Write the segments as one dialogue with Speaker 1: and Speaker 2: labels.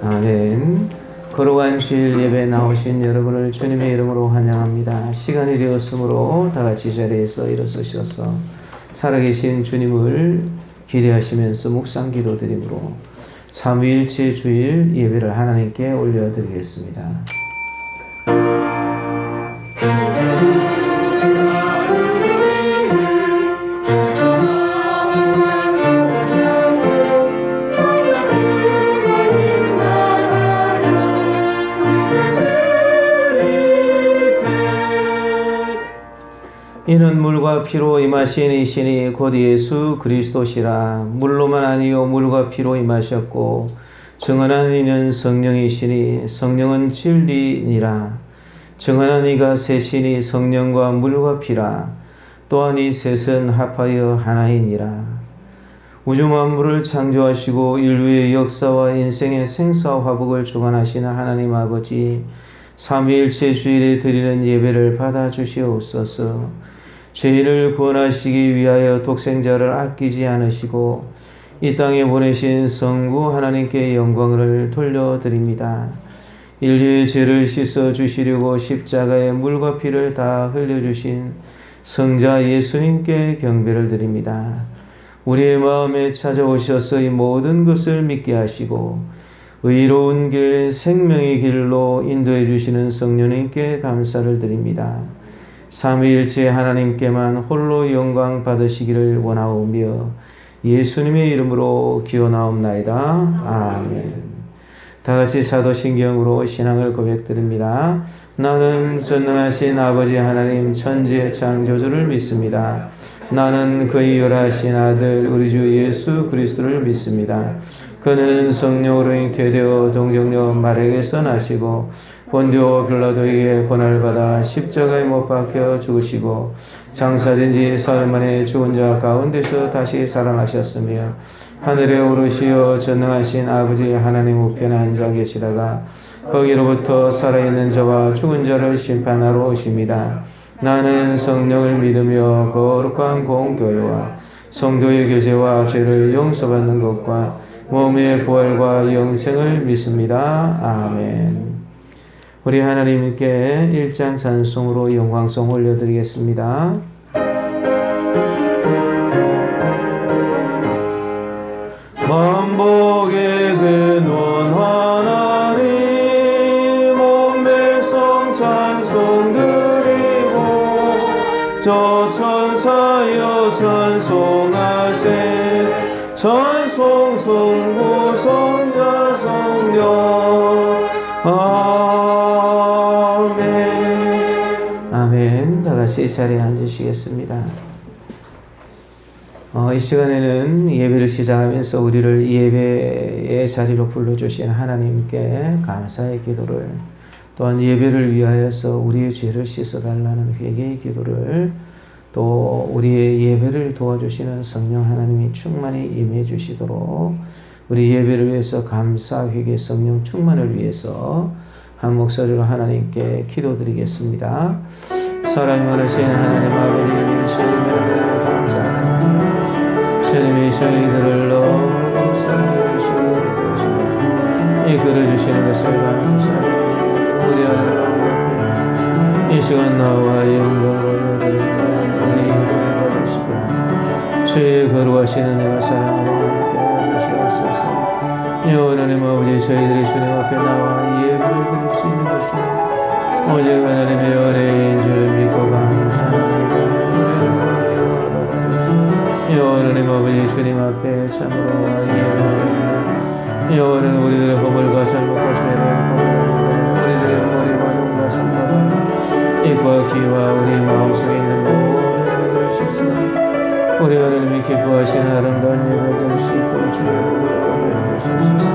Speaker 1: 아멘. 거룩한 주일 예배 나오신 여러분을 주님의 이름으로 환영합니다. 시간이 되었으므로 다 같이 자리에서 일어서셔서 살아계신 주님을 기대하시면서 묵상 기도드림으로 삼위일체 주일 예배를 하나님께 올려드리겠습니다. 이는 물과 피로 임하신 이시니 곧 예수 그리스도시라. 물로만 아니요 물과 피로 임하셨고 증언한 이는 성령이시니 성령은 진리니라. 증언한 이가 셋이니 성령과 물과 피라. 또한 이 셋은 합하여 하나이니라. 우주 만물을 창조하시고 인류의 역사와 인생의 생사와 화복을 주관하시는 하나님 아버지, 삼위일체 주일에 드리는 예배를 받아주시옵소서. 죄인을 구원하시기 위하여 독생자를 아끼지 않으시고 이 땅에 보내신 성부 하나님께 영광을 돌려드립니다. 인류의 죄를 씻어주시려고 십자가에 물과 피를 다 흘려주신 성자 예수님께 경배를 드립니다. 우리의 마음에 찾아오셔서 이 모든 것을 믿게 하시고 의로운 길, 생명의 길로 인도해 주시는 성령님께 감사를 드립니다. 삼위일체 하나님께만 홀로 영광 받으시기를 원하오며 예수님의 이름으로 기원하옵나이다. 아멘. 다같이 사도신경으로 신앙을 고백드립니다. 나는 전능하신 아버지 하나님 천지의 창조주를 믿습니다. 나는 그의 유일하신 아들 우리 주 예수 그리스도를 믿습니다. 그는 성령으로 잉태되어 동정녀 마리아에게서 나시고 본디오 빌라도에게 고난을 받아 십자가에 못 박혀 죽으시고 장사된 지 사흘 만에 죽은 자 가운데서 다시 살아나셨으며 하늘에 오르시어 전능하신 아버지 하나님 우편에 앉아 계시다가 거기로부터 살아있는 자와 죽은 자를 심판하러 오십니다. 나는 성령을 믿으며 거룩한 공교회와 성도의 교제와 죄를 용서받는 것과 몸의 부활과 영생을 믿습니다. 아멘. 우리 하나님께 일장 찬송으로 영광송 올려드리겠습니다. 만복의 근원 하나님 온 백성 찬송 드리고 저 천사여 찬송하세 찬송 성부 성자 성령 아멘. 다 같이 이 자리에 앉으시겠습니다. 이 시간에는 예배를 시작하면서 우리를 예배의 자리로 불러주신 하나님께 감사의 기도를, 또한 예배를 위하여서 우리의 죄를 씻어달라는 회개의 기도를, 또 우리의 예배를 도와주시는 성령 하나님이 충만히 임해 주시도록 우리 예배를 위해서 감사, 회개, 성령 충만을 위해서 한 목소리로 하나님께 기도드리겠습니다. 사랑이 많으신 하나님 아버지, 주님을 감사합니다. 주님이 저희들을 너무 사랑해주시고 이끌어주시는 것을 감사합니다. 우리 하나님 이 시간 나와 영광을 올려드립니다. 우리 예배를 받으시고 주의 거룩하신 은혜와 사랑으로 함께 해주시옵소서. 하나님 아버지, 저희들이 주님 앞에 나와 예배를 드릴 수 있는 것은 오직 하나님의 은혜인 줄 믿고 감사합니다. 하나님 아버지, 주님 앞에 참으로 예배합니다. 여호와는 우리들의 허물과 잘못과 죄를 우리들의 머리와 눈과 손과 입과 귀와 우리 마음속에 있는 모든 것을 씻으라. 우리 하나님이 기뻐하시는 아름다운 예배를 씻고 주님을 올려주시옵소서.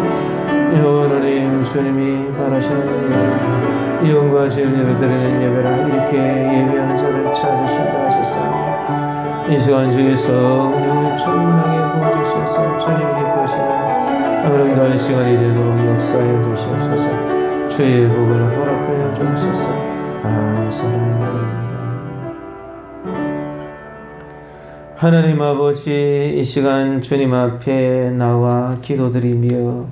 Speaker 1: 하나님, 주님이 바라시는 영과 진리를 드리는 예배라. 이렇게 예배하는 자를 찾으신다 하셨사오니 이 시간 주의 성령을 충만하게 부어주셔서 주님 기뻐하시는 아름다운 시간이 되도록 역사해 주시옵소서. 주의 복을 허락하여 주옵소서. 감사합니다. 하나님 아버지, 이 시간 주님 앞에 나와 기도드리며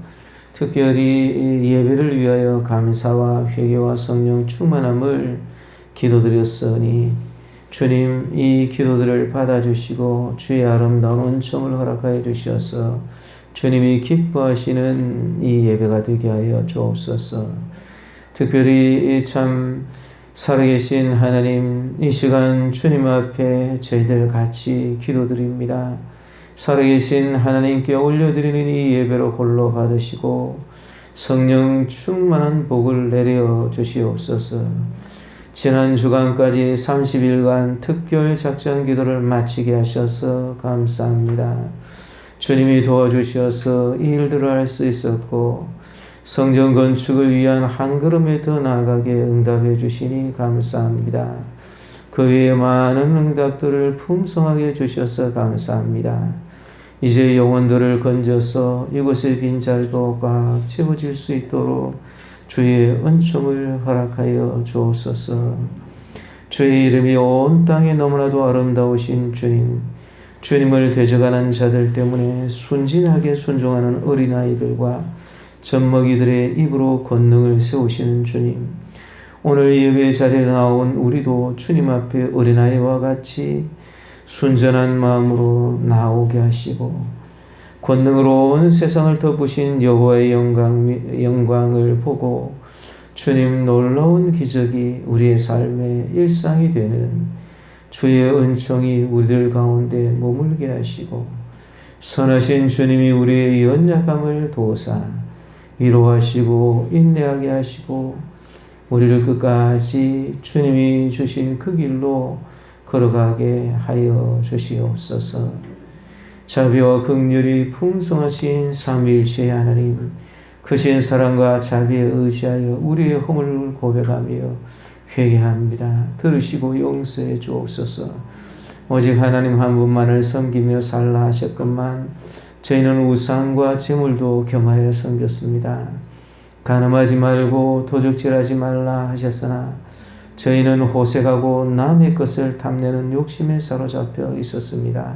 Speaker 1: 특별히 예배를 위하여 감사와 회개와 성령 충만함을 기도드렸으니 주님 이 기도들을 받아주시고 주의 아름다운 은총을 허락하여 주셔서 주님이 기뻐하시는 이 예배가 되게 하여 주옵소서. 특별히 참 살아계신 하나님, 이 시간 주님 앞에 저희들 같이 기도드립니다. 살아계신 하나님께 올려드리는 이 예배로 홀로 받으시고 성령 충만한 복을 내려 주시옵소서. 지난 주간까지 30일간 특별 작전 기도를 마치게 하셔서 감사합니다. 주님이 도와주셔서 이 일들을 할 수 있었고 성전 건축을 위한 한 걸음에 더 나아가게 응답해 주시니 감사합니다. 그 외에 많은 응답들을 풍성하게 주셔서 감사합니다. 이제 영혼들을 건져서 이곳의 빈자리도 꽉 채워질 수 있도록 주의 은총을 허락하여 주옵소서. 주의 이름이 온 땅에 너무나도 아름다우신 주님, 주님을 대적하는 자들 때문에 순진하게 순종하는 어린아이들과 젖먹이들의 입으로 권능을 세우시는 주님, 오늘 예배 자리에 나온 우리도 주님 앞에 어린아이와 같이 순전한 마음으로 나오게 하시고 권능으로 온 세상을 덮으신 여호와의 영광을 보고 주님 놀라운 기적이 우리의 삶의 일상이 되는 주의 은총이 우리들 가운데 머물게 하시고 선하신 주님이 우리의 연약함을 도우사 위로하시고 인내하게 하시고 우리를 끝까지 주님이 주신 그 길로 걸어가게 하여 주시옵소서. 자비와 긍휼이 풍성하신 삼위일체의 하나님, 크신 사랑과 자비에 의지하여 우리의 허물을 고백하며 회개합니다. 들으시고 용서해 주옵소서. 오직 하나님 한 분만을 섬기며 살라 하셨건만 저희는 우상과 재물도 겸하여 섬겼습니다. 간음하지 말고 도적질하지 말라 하셨으나 저희는 호색하고 남의 것을 탐내는 욕심에 사로잡혀 있었습니다.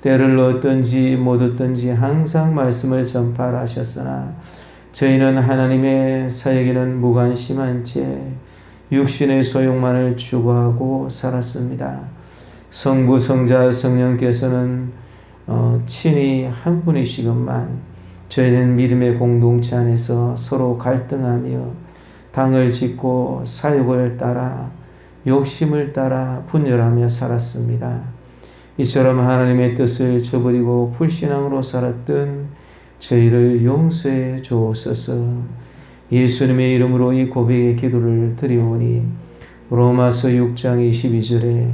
Speaker 1: 때를 얻든지 못 얻든지 항상 말씀을 전파하라 하셨으나 저희는 하나님의 사역에는 무관심한 채 육신의 소욕만을 추구하고 살았습니다. 성부, 성자, 성령께서는 친히 한 분이시건만 저희는 믿음의 공동체 안에서 서로 갈등하며 당을 짓고 사욕을 따라 욕심을 따라 분열하며 살았습니다. 이처럼 하나님의 뜻을 저버리고 불신앙으로 살았던 저희를 용서해 주옵소서. 예수님의 이름으로 이 고백의 기도를 드리오니 로마서 6장 22절에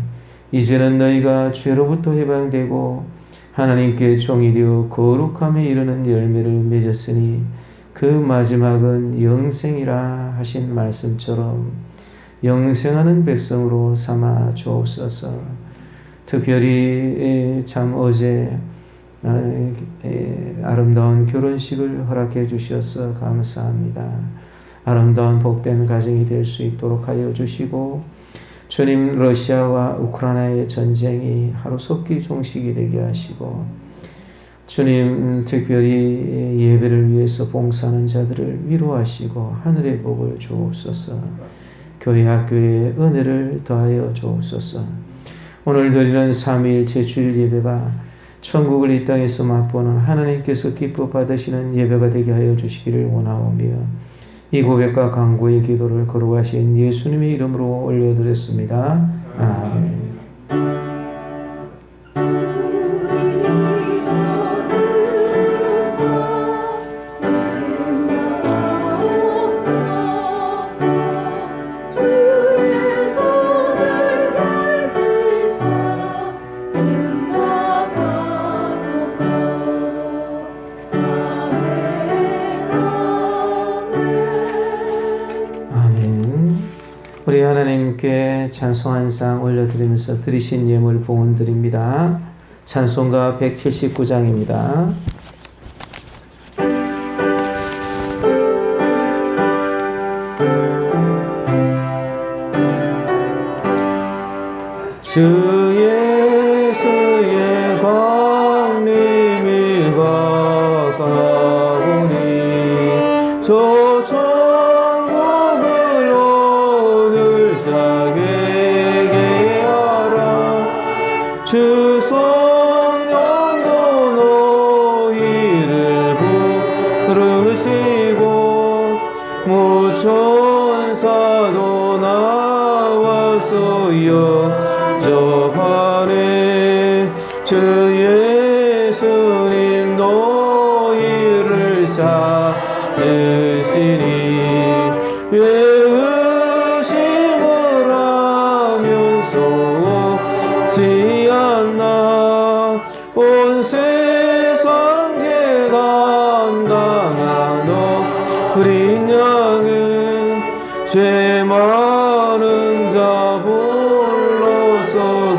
Speaker 1: 이제는 너희가 죄로부터 해방되고 하나님께 종이 되어 거룩함에 이르는 열매를 맺었으니 그 마지막은 영생이라 하신 말씀처럼 영생하는 백성으로 삼아 주옵소서. 특별히 참 어제 아름다운 결혼식을 허락해 주셔서 감사합니다. 아름다운 복된 가정이 될 수 있도록 하여 주시고 주님 러시아와 우크라이나의 전쟁이 하루속히 종식이 되게 하시고 주님 특별히 예배를 위해서 봉사하는 자들을 위로하시고 하늘의 복을 주옵소서. 교회 학교에 은혜를 더하여 주옵소서. 오늘 드리는 삼위일체 주일 예배가 천국을 이 땅에서 맛보는 하나님께서 기뻐 받으시는 예배가 되게 하여 주시기를 원하오며 이 고백과 간구의 기도를 거룩하신 예수님의 이름으로 올려드렸습니다. 아멘. 우리 하나님께 찬송 한 상 올려드리면서 드리신 예물 봉헌드립니다. 찬송가 179장입니다. 주 예수의 강림이 가까우니 저 천국을 오늘 자에게 하라. 주 성령도 너희를 부르시고 무천사도 나와서 영접하네. 주 예수님 너희를 찾으시니 왜 의심을 하면서 오지 않나. 온 세상 죄 담당한 어린 양은 죄 많은 자 불러서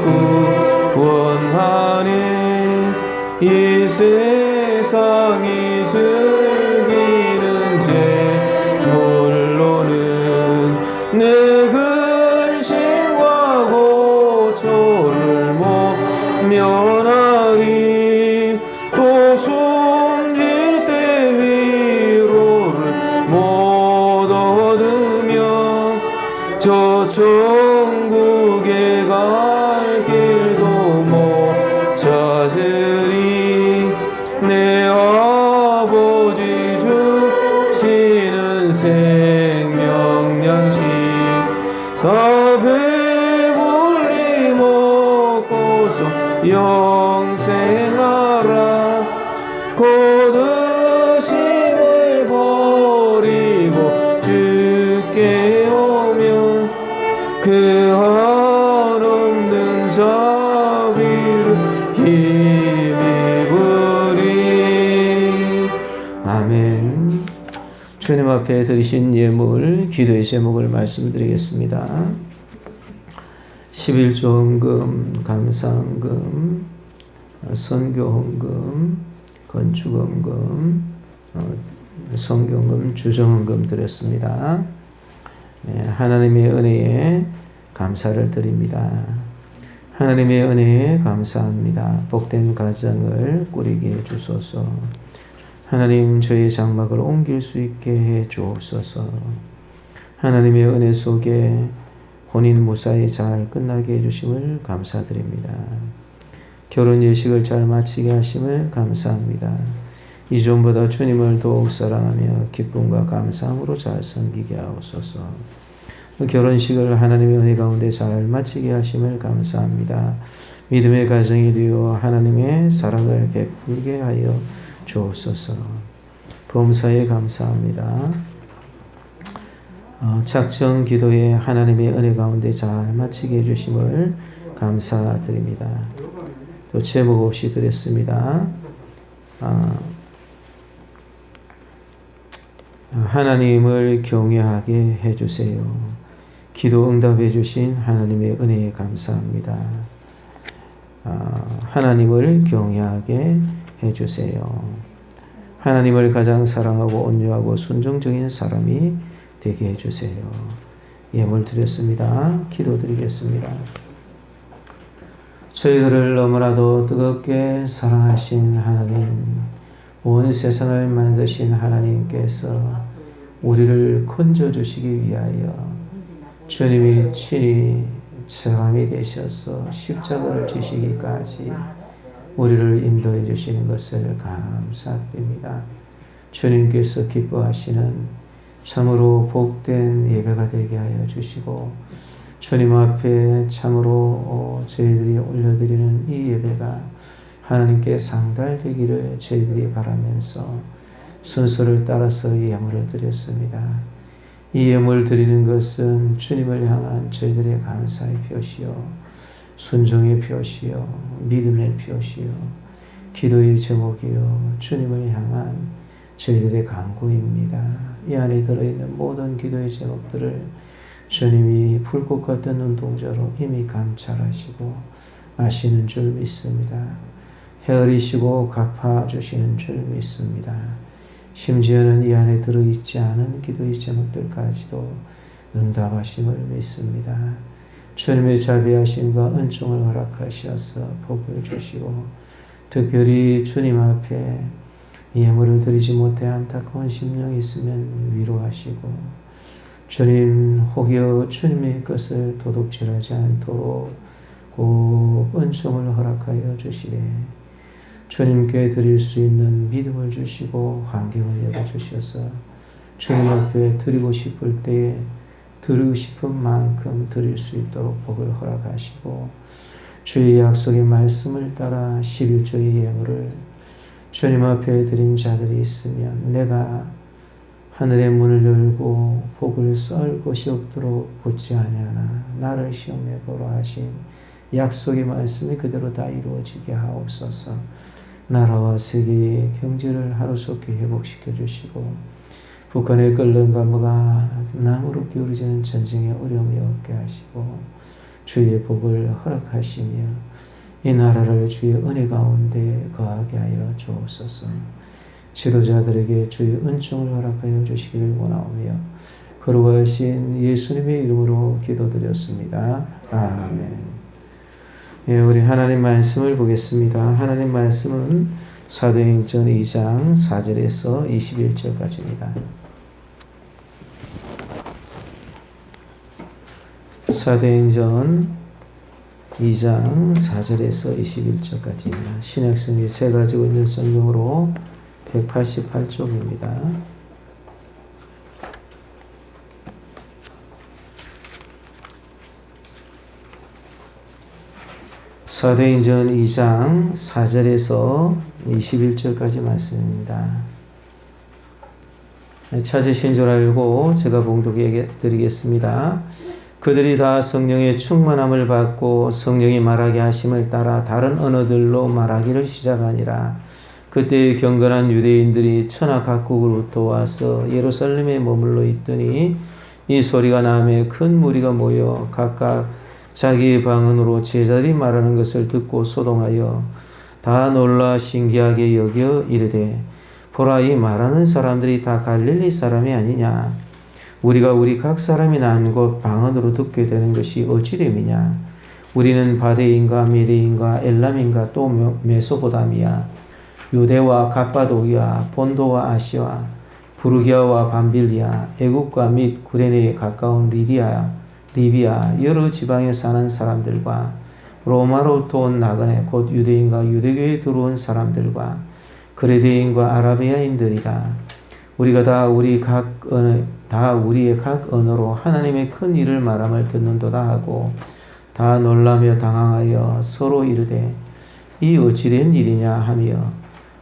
Speaker 1: 구원하네. 이 세상이 즐기는 제물로는 내 근심과 고초를 못 면하리. 또 숨질 때 위로를 못 얻으며 저 천국에 갈 길도 못 찾으리. 내 아버지 주시는 생명 양식 다 배불리 먹고서 영생하라. 거두심을 버리고 주께 오면 그 한없는 자비를 힘입으리. 아멘. 주님 앞에 드리신 예물, 기도의 제목을 말씀드리겠습니다. 11조헌금, 감사헌금, 선교헌금, 건축헌금, 성경헌금, 주정헌금 드렸습니다. 하나님의 은혜에 감사를 드립니다. 하나님의 은혜에 감사합니다. 복된 가정을 꾸리게 해주소서. 하나님, 저의 장막을 옮길 수 있게 해 주옵소서. 하나님의 은혜 속에 혼인 무사히 잘 끝나게 해주심을 감사드립니다. 결혼 예식을 잘 마치게 하심을 감사합니다. 이전보다 주님을 더욱 사랑하며 기쁨과 감사함으로 잘 섬기게 하옵소서. 결혼식을 하나님의 은혜 가운데 잘 마치게 하심을 감사합니다. 믿음의 가정이 되어 하나님의 사랑을 베풀게 하여 주옵소서. 범사에 감사합니다. 작정 기도에 하나님의 은혜 가운데 잘 마치게 해주심을 감사드립니다. 또 제목 없이 드렸습니다. 하나님을 경외하게 해주세요. 기도 응답해 주신 하나님의 은혜에 감사합니다. 하나님을 경외하게 해주세요. 하나님을 가장 사랑하고 온유하고 순종적인 사람이 되게 해주세요. 예물 드렸습니다. 기도드리겠습니다. 저희들을 너무나도 뜨겁게 사랑하신 하나님, 온 세상을 만드신 하나님께서 우리를 건져주시기 위하여 주님이 친히 사람이 되셔서 십자가를 지시기까지 우리를 인도해 주시는 것을 감사드립니다. 주님께서 기뻐하시는 참으로 복된 예배가 되게 하여 주시고, 주님 앞에 참으로 저희들이 올려드리는 이 예배가 하나님께 상달되기를 저희들이 바라면서 순서를 따라서 이 예물을 드렸습니다. 이 예물 드리는 것은 주님을 향한 저희들의 감사의 표시요, 순종의 표시요, 믿음의 표시요, 기도의 제목이요, 주님을 향한 저희들의 간구입니다. 이 안에 들어있는 모든 기도의 제목들을 주님이 불꽃 같은 눈동자로 이미 감찰하시고 아시는 줄 믿습니다. 헤아리시고 갚아주시는 줄 믿습니다. 심지어는 이 안에 들어있지 않은 기도의 제목들까지도 응답하심을 믿습니다. 주님의 자비하심과 은총을 허락하셔서 복을 주시고, 특별히 주님 앞에 예물을 드리지 못해 안타까운 심령이 있으면 위로하시고 주님 혹여 주님의 것을 도둑질하지 않도록 꼭 은총을 허락하여 주시되 주님께 드릴 수 있는 믿음을 주시고 환경을 열어주셔서 주님 앞에 드리고 싶을 때에 드리고 싶은 만큼 드릴 수 있도록 복을 허락하시고 주의 약속의 말씀을 따라 11조의 예물을 주님 앞에 드린 자들이 있으면 내가 하늘의 문을 열고 복을 썰 곳이 없도록 붙지 아니하나 나를 시험해 보라 하신 약속의 말씀이 그대로 다 이루어지게 하옵소서. 나라와 세계의 경제를 하루속히 회복시켜 주시고 북한의 끓는 가무가 남으로 기울어지는 전쟁의 어려움이 없게 하시고 주의 복을 허락하시며 이 나라를 주의 은혜 가운데 거하게 하여 주옵소서. 지도자들에게 주의 은총을 허락하여 주시기를 원하오며 거룩하신 예수님의 이름으로 기도드렸습니다. 아멘. 예, 우리 하나님 말씀을 보겠습니다. 하나님 말씀은 사도행전 2장 4절에서 21절까지입니다. 사도행전 2장 4절에서 21절까지입니다. 신약성이 새 가지고 있는 성경으로 188쪽입니다. 사도행전 2장 4절에서 21절까지 말씀입니다. 찾으신 줄 알고 제가 봉독해 드리겠습니다. 그들이 다 성령의 충만함을 받고 성령이 말하게 하심을 따라 다른 언어들로 말하기를 시작하니라. 그때 경건한 유대인들이 천하 각국으로부터 와서 예루살렘에 머물러 있더니 이 소리가 나매 큰 무리가 모여 각각 자기의 방언으로 제자들이 말하는 것을 듣고 소동하여 다 놀라 신기하게 여겨 이르되 보라 이 말하는 사람들이 다 갈릴리 사람이 아니냐. 우리가 우리 각 사람이 난 곳 방언으로 듣게 되는 것이 어찌 됨이냐. 우리는 바데인가 메데인가 엘람인가 또 메소포타미아 유대와 갑바도기아 본도와 아시아 부르기아와 밤빌리아 애국과 및 구레네에 가까운 리비아 여러 지방에 사는 사람들과 로마로부터 온 나그네 곧 유대인과 유대교에 들어온 사람들과 그레데인과 아라비아인들이라. 우리가 다 우리의 각 언어로 하나님의 큰 일을 말함을 듣는도다 하고 다 놀라며 당황하여 서로 이르되 이 어찌된 일이냐 하며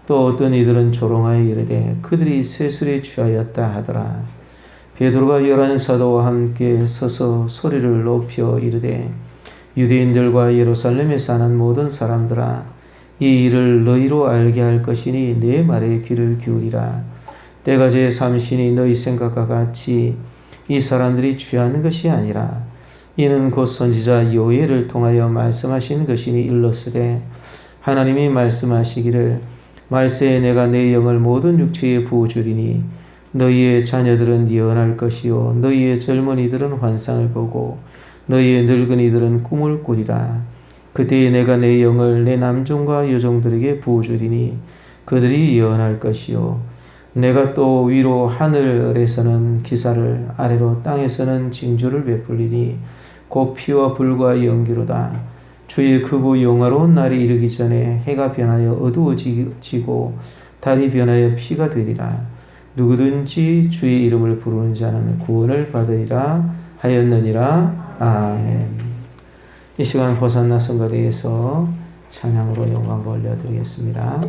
Speaker 1: 또 어떤 이들은 조롱하여 이르되 그들이 쇠술에 취하였다 하더라. 베드로가 11 사도와 함께 서서 소리를 높여 이르되 유대인들과 예루살렘에 사는 모든 사람들아 이 일을 너희로 알게 할 것이니 내 말에 귀를 기울이라. 때가 제 삼신이 너희 생각과 같이 이 사람들이 취하는 것이 아니라 이는 곧 선지자 요엘을 통하여 말씀하신 것이니 일렀으되 하나님이 말씀하시기를 말세에 내가 내 영을 모든 육체에 부어주리니 너희의 자녀들은 예언할 것이요 너희의 젊은이들은 환상을 보고 너희의 늙은이들은 꿈을 꾸리라. 그때에 내가 내 영을 내 남종과 여종들에게 부어주리니 그들이 예언할 것이요 내가 또 위로 하늘에서는 기사를 아래로 땅에서는 징조를 베풀리니 곧 피와 불과 연기로다. 주의 크고 영화로운 날이 이르기 전에 해가 변하여 어두워지고 달이 변하여 피가 되리라. 누구든지 주의 이름을 부르는 자는 구원을 받으리라 하였느니라. 아멘. 이 시간 호산나 성가대에서 찬양으로 영광을 올려드리겠습니다.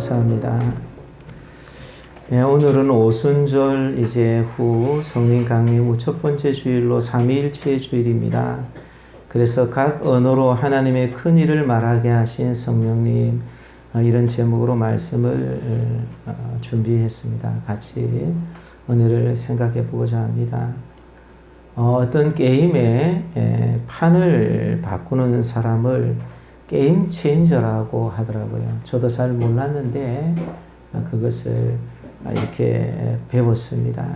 Speaker 1: 감사합니다. 네, 오늘은 오순절 이제 후 성령 강림 후 첫 번째 주일로 삼위일체의 주일입니다. 그래서 각 언어로 하나님의 큰 일을 말하게 하신 성령님, 이런 제목으로 말씀을 준비했습니다. 같이 은혜를 생각해 보고자 합니다. 어떤 게임의 판을 바꾸는 사람을 게임 체인저라고 하더라고요. 저도 잘 몰랐는데 그것을 이렇게 배웠습니다.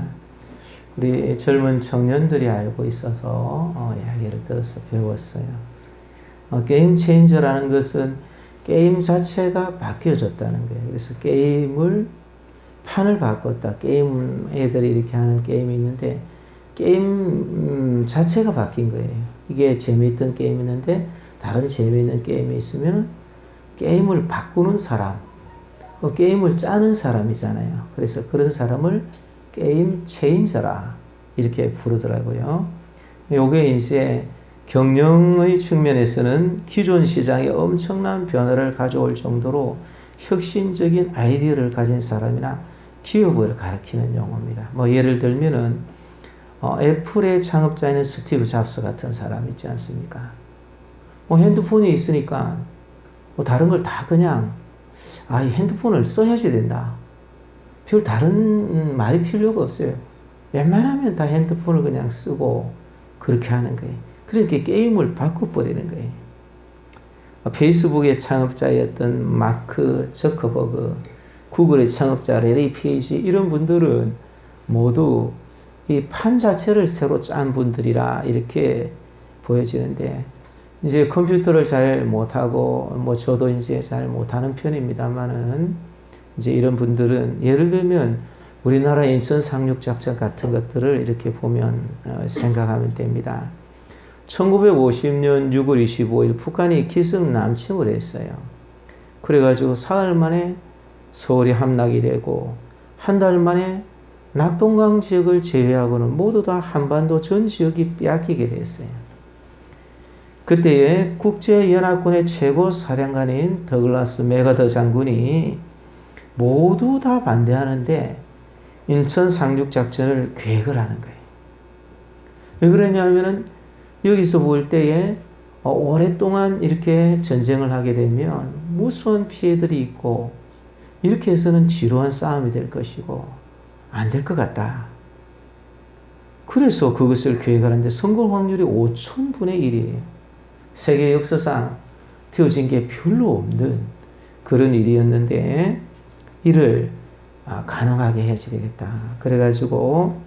Speaker 1: 우리 젊은 청년들이 알고 있어서 이야기를 들어서 배웠어요. 게임 체인저라는 것은 게임 자체가 바뀌어졌다는 거예요. 그래서 판을 바꿨다. 게임 애들이 이렇게 하는 게임이 있는데 게임 자체가 바뀐 거예요. 이게 재미있던 게임이 있는데 다른 재미있는 게임이 있으면 게임을 바꾸는 사람, 게임을 짜는 사람이잖아요. 그래서 그런 사람을 게임 체인저라 이렇게 부르더라고요. 요게 이제 경영의 측면에서는 기존 시장에 엄청난 변화를 가져올 정도로 혁신적인 아이디어를 가진 사람이나 기업을 가리키는 용어입니다. 예를 들면은 애플의 창업자인 스티브 잡스 같은 사람 있지 않습니까? 핸드폰이 있으니까 다른 걸 다 그냥 이 핸드폰을 써야지 된다. 별 다른 말이 필요가 없어요. 웬만하면 다 핸드폰을 그냥 쓰고 그렇게 하는 거예요. 그렇게 게임을 바꿔버리는 거예요. 페이스북의 창업자였던 마크 저커버그, 구글의 창업자 레리 페이지, 이런 분들은 모두 이 판 자체를 새로 짠 분들이라 이렇게 보여지는데, 이제 컴퓨터를 잘 못하고, 저도 이제 잘 못하는 편입니다만은, 이제 이런 분들은 예를 들면 우리나라 인천 상륙작전 같은 것들을 이렇게 보면, 생각하면 됩니다. 1950년 6월 25일 북한이 기습 남침을 했어요. 그래가지고 사흘 만에 서울이 함락이 되고, 한 달 만에 낙동강 지역을 제외하고는 모두 다 한반도 전 지역이 빼앗기게 됐어요. 그때에 국제연합군의 최고 사령관인 더글라스 맥아더 장군이 모두 다 반대하는데 인천 상륙작전을 계획을 하는 거예요. 왜 그러냐면은 여기서 볼 때에 오랫동안 이렇게 전쟁을 하게 되면 무수한 피해들이 있고, 이렇게 해서는 지루한 싸움이 될 것이고 안 될 것 같다. 그래서 그것을 계획하는데 성공 확률이 5,000분의 1이에요. 세계 역사상 되어진 게 별로 없는 그런 일이었는데 이를 가능하게 해야지 되겠다. 그래가지고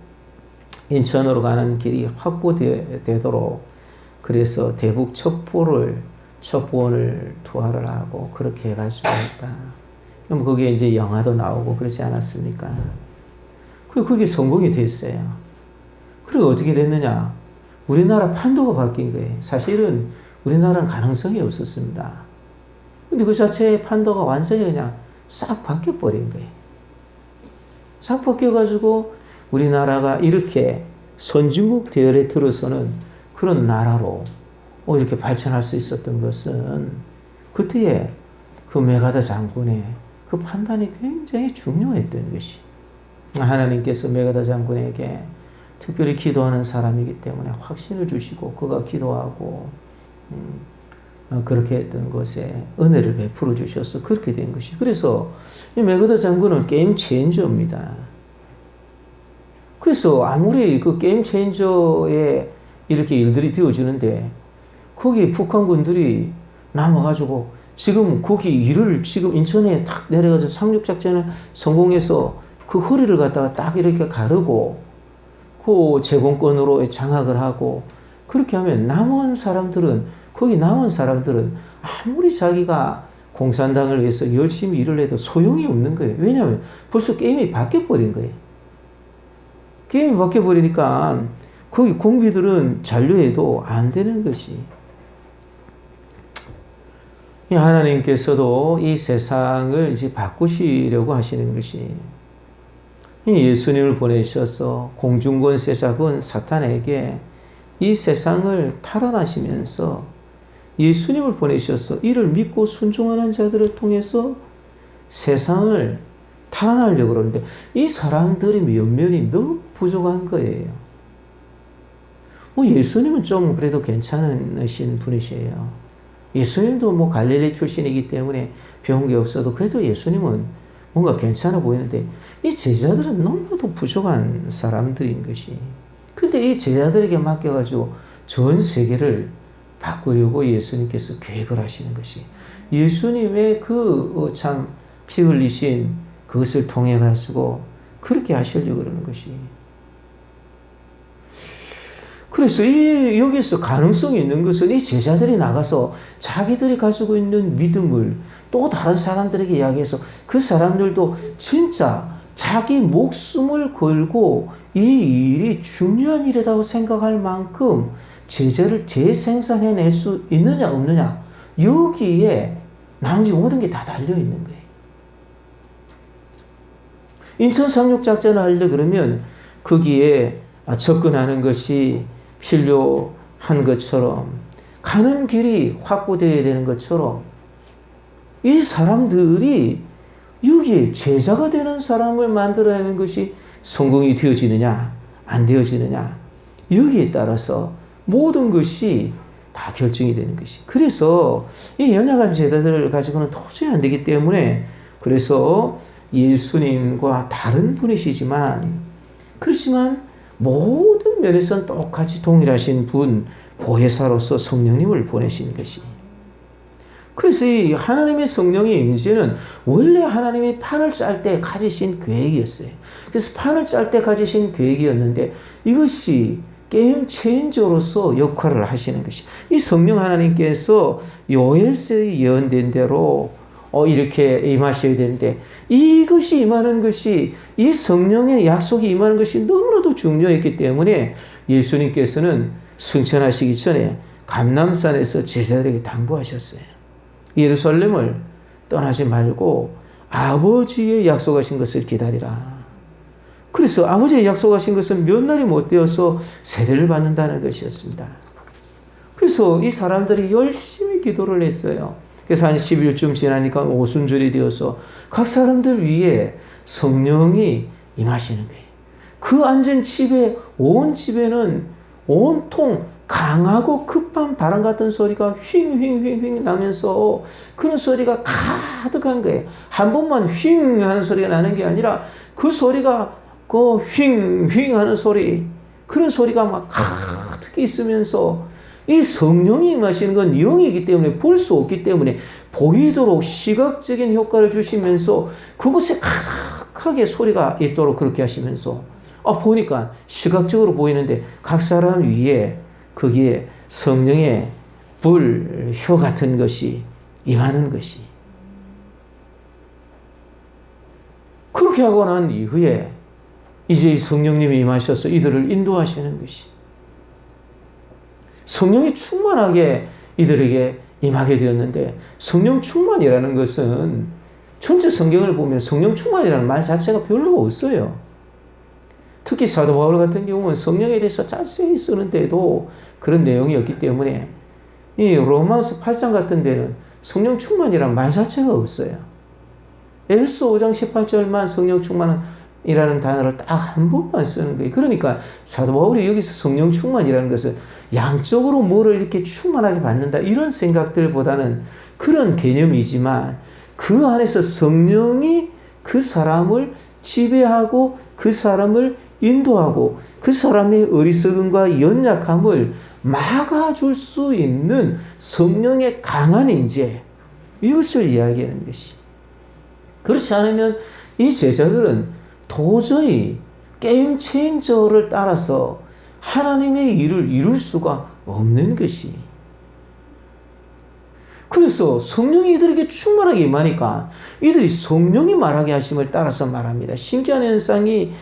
Speaker 1: 인천으로 가는 길이 확보되도록, 그래서 대북 첩보원을 투하를 하고 그렇게 해가지고 했다. 그럼 거기에 이제 영화도 나오고 그러지 않았습니까? 그게 성공이 됐어요. 그리고 어떻게 됐느냐? 우리나라 판도가 바뀐 거예요. 사실은 우리나라는 가능성이 없었습니다. 근데 그 자체의 판도가 완전히 그냥 싹 바뀌어버린 거예요. 싹 바뀌어가지고 우리나라가 이렇게 선진국 대열에 들어서는 그런 나라로 이렇게 발전할 수 있었던 것은 그때의 그 메가더 장군의 그 판단이 굉장히 중요했던 것이, 하나님께서 메가더 장군에게 특별히 기도하는 사람이기 때문에 확신을 주시고 그가 기도하고 그렇게 했던 것에 은혜를 베풀어 주셔서 그렇게 된 것이, 그래서 이 메가더 장군은 게임 체인저입니다. 그래서 아무리 그 게임 체인저에 이렇게 일들이 되어지는데 거기 북한군들이 남아가지고 지금 거기 지금 인천에 딱 내려가서 상륙작전을 성공해서 그 허리를 갖다가 딱 이렇게 가르고 그 제공권으로 장악을 하고, 그렇게 하면 거기 남은 사람들은 아무리 자기가 공산당을 위해서 열심히 일을 해도 소용이 없는 거예요. 왜냐하면 벌써 게임이 바뀌어버린 거예요. 게임이 바뀌어버리니까 거기 공비들은 잔류해도 안 되는 것이, 하나님께서도 이 세상을 이제 바꾸시려고 하시는 것이, 예수님을 보내셔서 공중권 세자군 사탄에게 이 세상을 탈환하시면서 예수님을 보내셔서 이를 믿고 순종하는 자들을 통해서 세상을 탈환하려고 그러는데 이 사람들이 면면이 너무 부족한 거예요. 예수님은 좀 그래도 괜찮으신 분이세요. 예수님도 갈릴리 출신이기 때문에 배운 게 없어도 그래도 예수님은 뭔가 괜찮아 보이는데 이 제자들은 너무나도 부족한 사람들인 것이. 근데 이 제자들에게 맡겨가지고 전 세계를 바꾸려고 예수님께서 계획을 하시는 것이 예수님의 참 피 흘리신 그것을 통해 가지고 그렇게 하시려고 그러는 것이. 그래서 여기서 가능성이 있는 것은 이 제자들이 나가서 자기들이 가지고 있는 믿음을 또 다른 사람들에게 이야기해서 그 사람들도 진짜 자기 목숨을 걸고 이 일이 중요한 일이라고 생각할 만큼 제자를 재생산해낼 수 있느냐 없느냐, 여기에 나머지 모든 게 다 달려있는 거예요. 인천 상륙 작전을 하려 그러면 거기에 접근하는 것이 필요한 것처럼, 가는 길이 확보되어야 되는 것처럼, 이 사람들이 여기에 제자가 되는 사람을 만들어내는 것이 성공이 되어지느냐 안 되어지느냐, 여기에 따라서 모든 것이 다 결정이 되는 것이. 그래서 이 연약한 제자들을 가지고는 도저히 안 되기 때문에, 그래서 예수님과 다른 분이시지만 그렇지만 모든 면에서는 똑같이 동일하신 분, 보혜사로서 성령님을 보내신 것이. 그래서 이 하나님의 성령의 임재는 원래 하나님이 판을 짤 때 가지신 계획이었어요. 그래서 판을 짤 때 가지신 계획이었는데 이것이 게임 체인저로서 역할을 하시는 것이. 이 성령 하나님께서 요엘서에 예언된 대로 이렇게 임하셔야 되는데, 이것이 임하는 것이, 이 성령의 약속이 임하는 것이 너무나도 중요했기 때문에 예수님께서는 승천하시기 전에 감람산에서 제자들에게 당부하셨어요. 예루살렘을 떠나지 말고 아버지의 약속하신 것을 기다리라. 그래서 아버지의 약속하신 것은 몇 날이 못 되어서 세례를 받는다는 것이었습니다. 그래서 이 사람들이 열심히 기도를 했어요. 그래서 한 10일쯤 지나니까 오순절이 되어서 각 사람들 위에 성령이 임하시는 거예요. 그 앉은 집에, 온 집에는 온통 강하고 급한 바람 같은 소리가 휘잉휘잉휘잉 나면서 그런 소리가 가득한 거예요. 한 번만 휘잉 하는 소리가 나는 게 아니라 그 소리가 그 휘잉휘잉 하는 소리, 그런 소리가 막 가득 있으면서, 이 성령이 임하시는 건 영이기 때문에 볼 수 없기 때문에 보이도록 시각적인 효과를 주시면서 그곳에 가득하게 소리가 있도록 그렇게 하시면서, 보니까 시각적으로 보이는데 각 사람 위에 거기에 성령의 불효 같은 것이 임하는 것이. 그렇게 하고 난 이후에 이제 성령님이 임하셔서 이들을 인도하시는 것이. 성령이 충만하게 이들에게 임하게 되었는데, 성령 충만이라는 것은 전체 성경을 보면 성령 충만이라는 말 자체가 별로 없어요. 특히 사도 바울 같은 경우는 성령에 대해서 자세히 쓰는데도 그런 내용이 없기 때문에, 이 로마서 8장 같은 데는 성령 충만이라는 말 자체가 없어요. 에베소 5장 18절만 성령 충만이라는 단어를 딱 한 번만 쓰는 거예요. 그러니까 사도 바울이 여기서 성령 충만이라는 것은 양적으로 뭐를 이렇게 충만하게 받는다 이런 생각들보다는 그런 개념이지만, 그 안에서 성령이 그 사람을 지배하고 그 사람을 인도하고 그 사람의 어리석음과 연약함을 막아줄 수 있는 성령의 강한 임재, 이것을 이야기하는 것이. 그렇지 않으면 이 제자들은 도저히 게임 체인저를 따라서 하나님의 일을 이룰 수가 없는 것이. 그래서 성령이 이들에게 충만하게 임하니까 이들이 성령이 말하게 하심을 따라서 말합니다. 신기한 현상이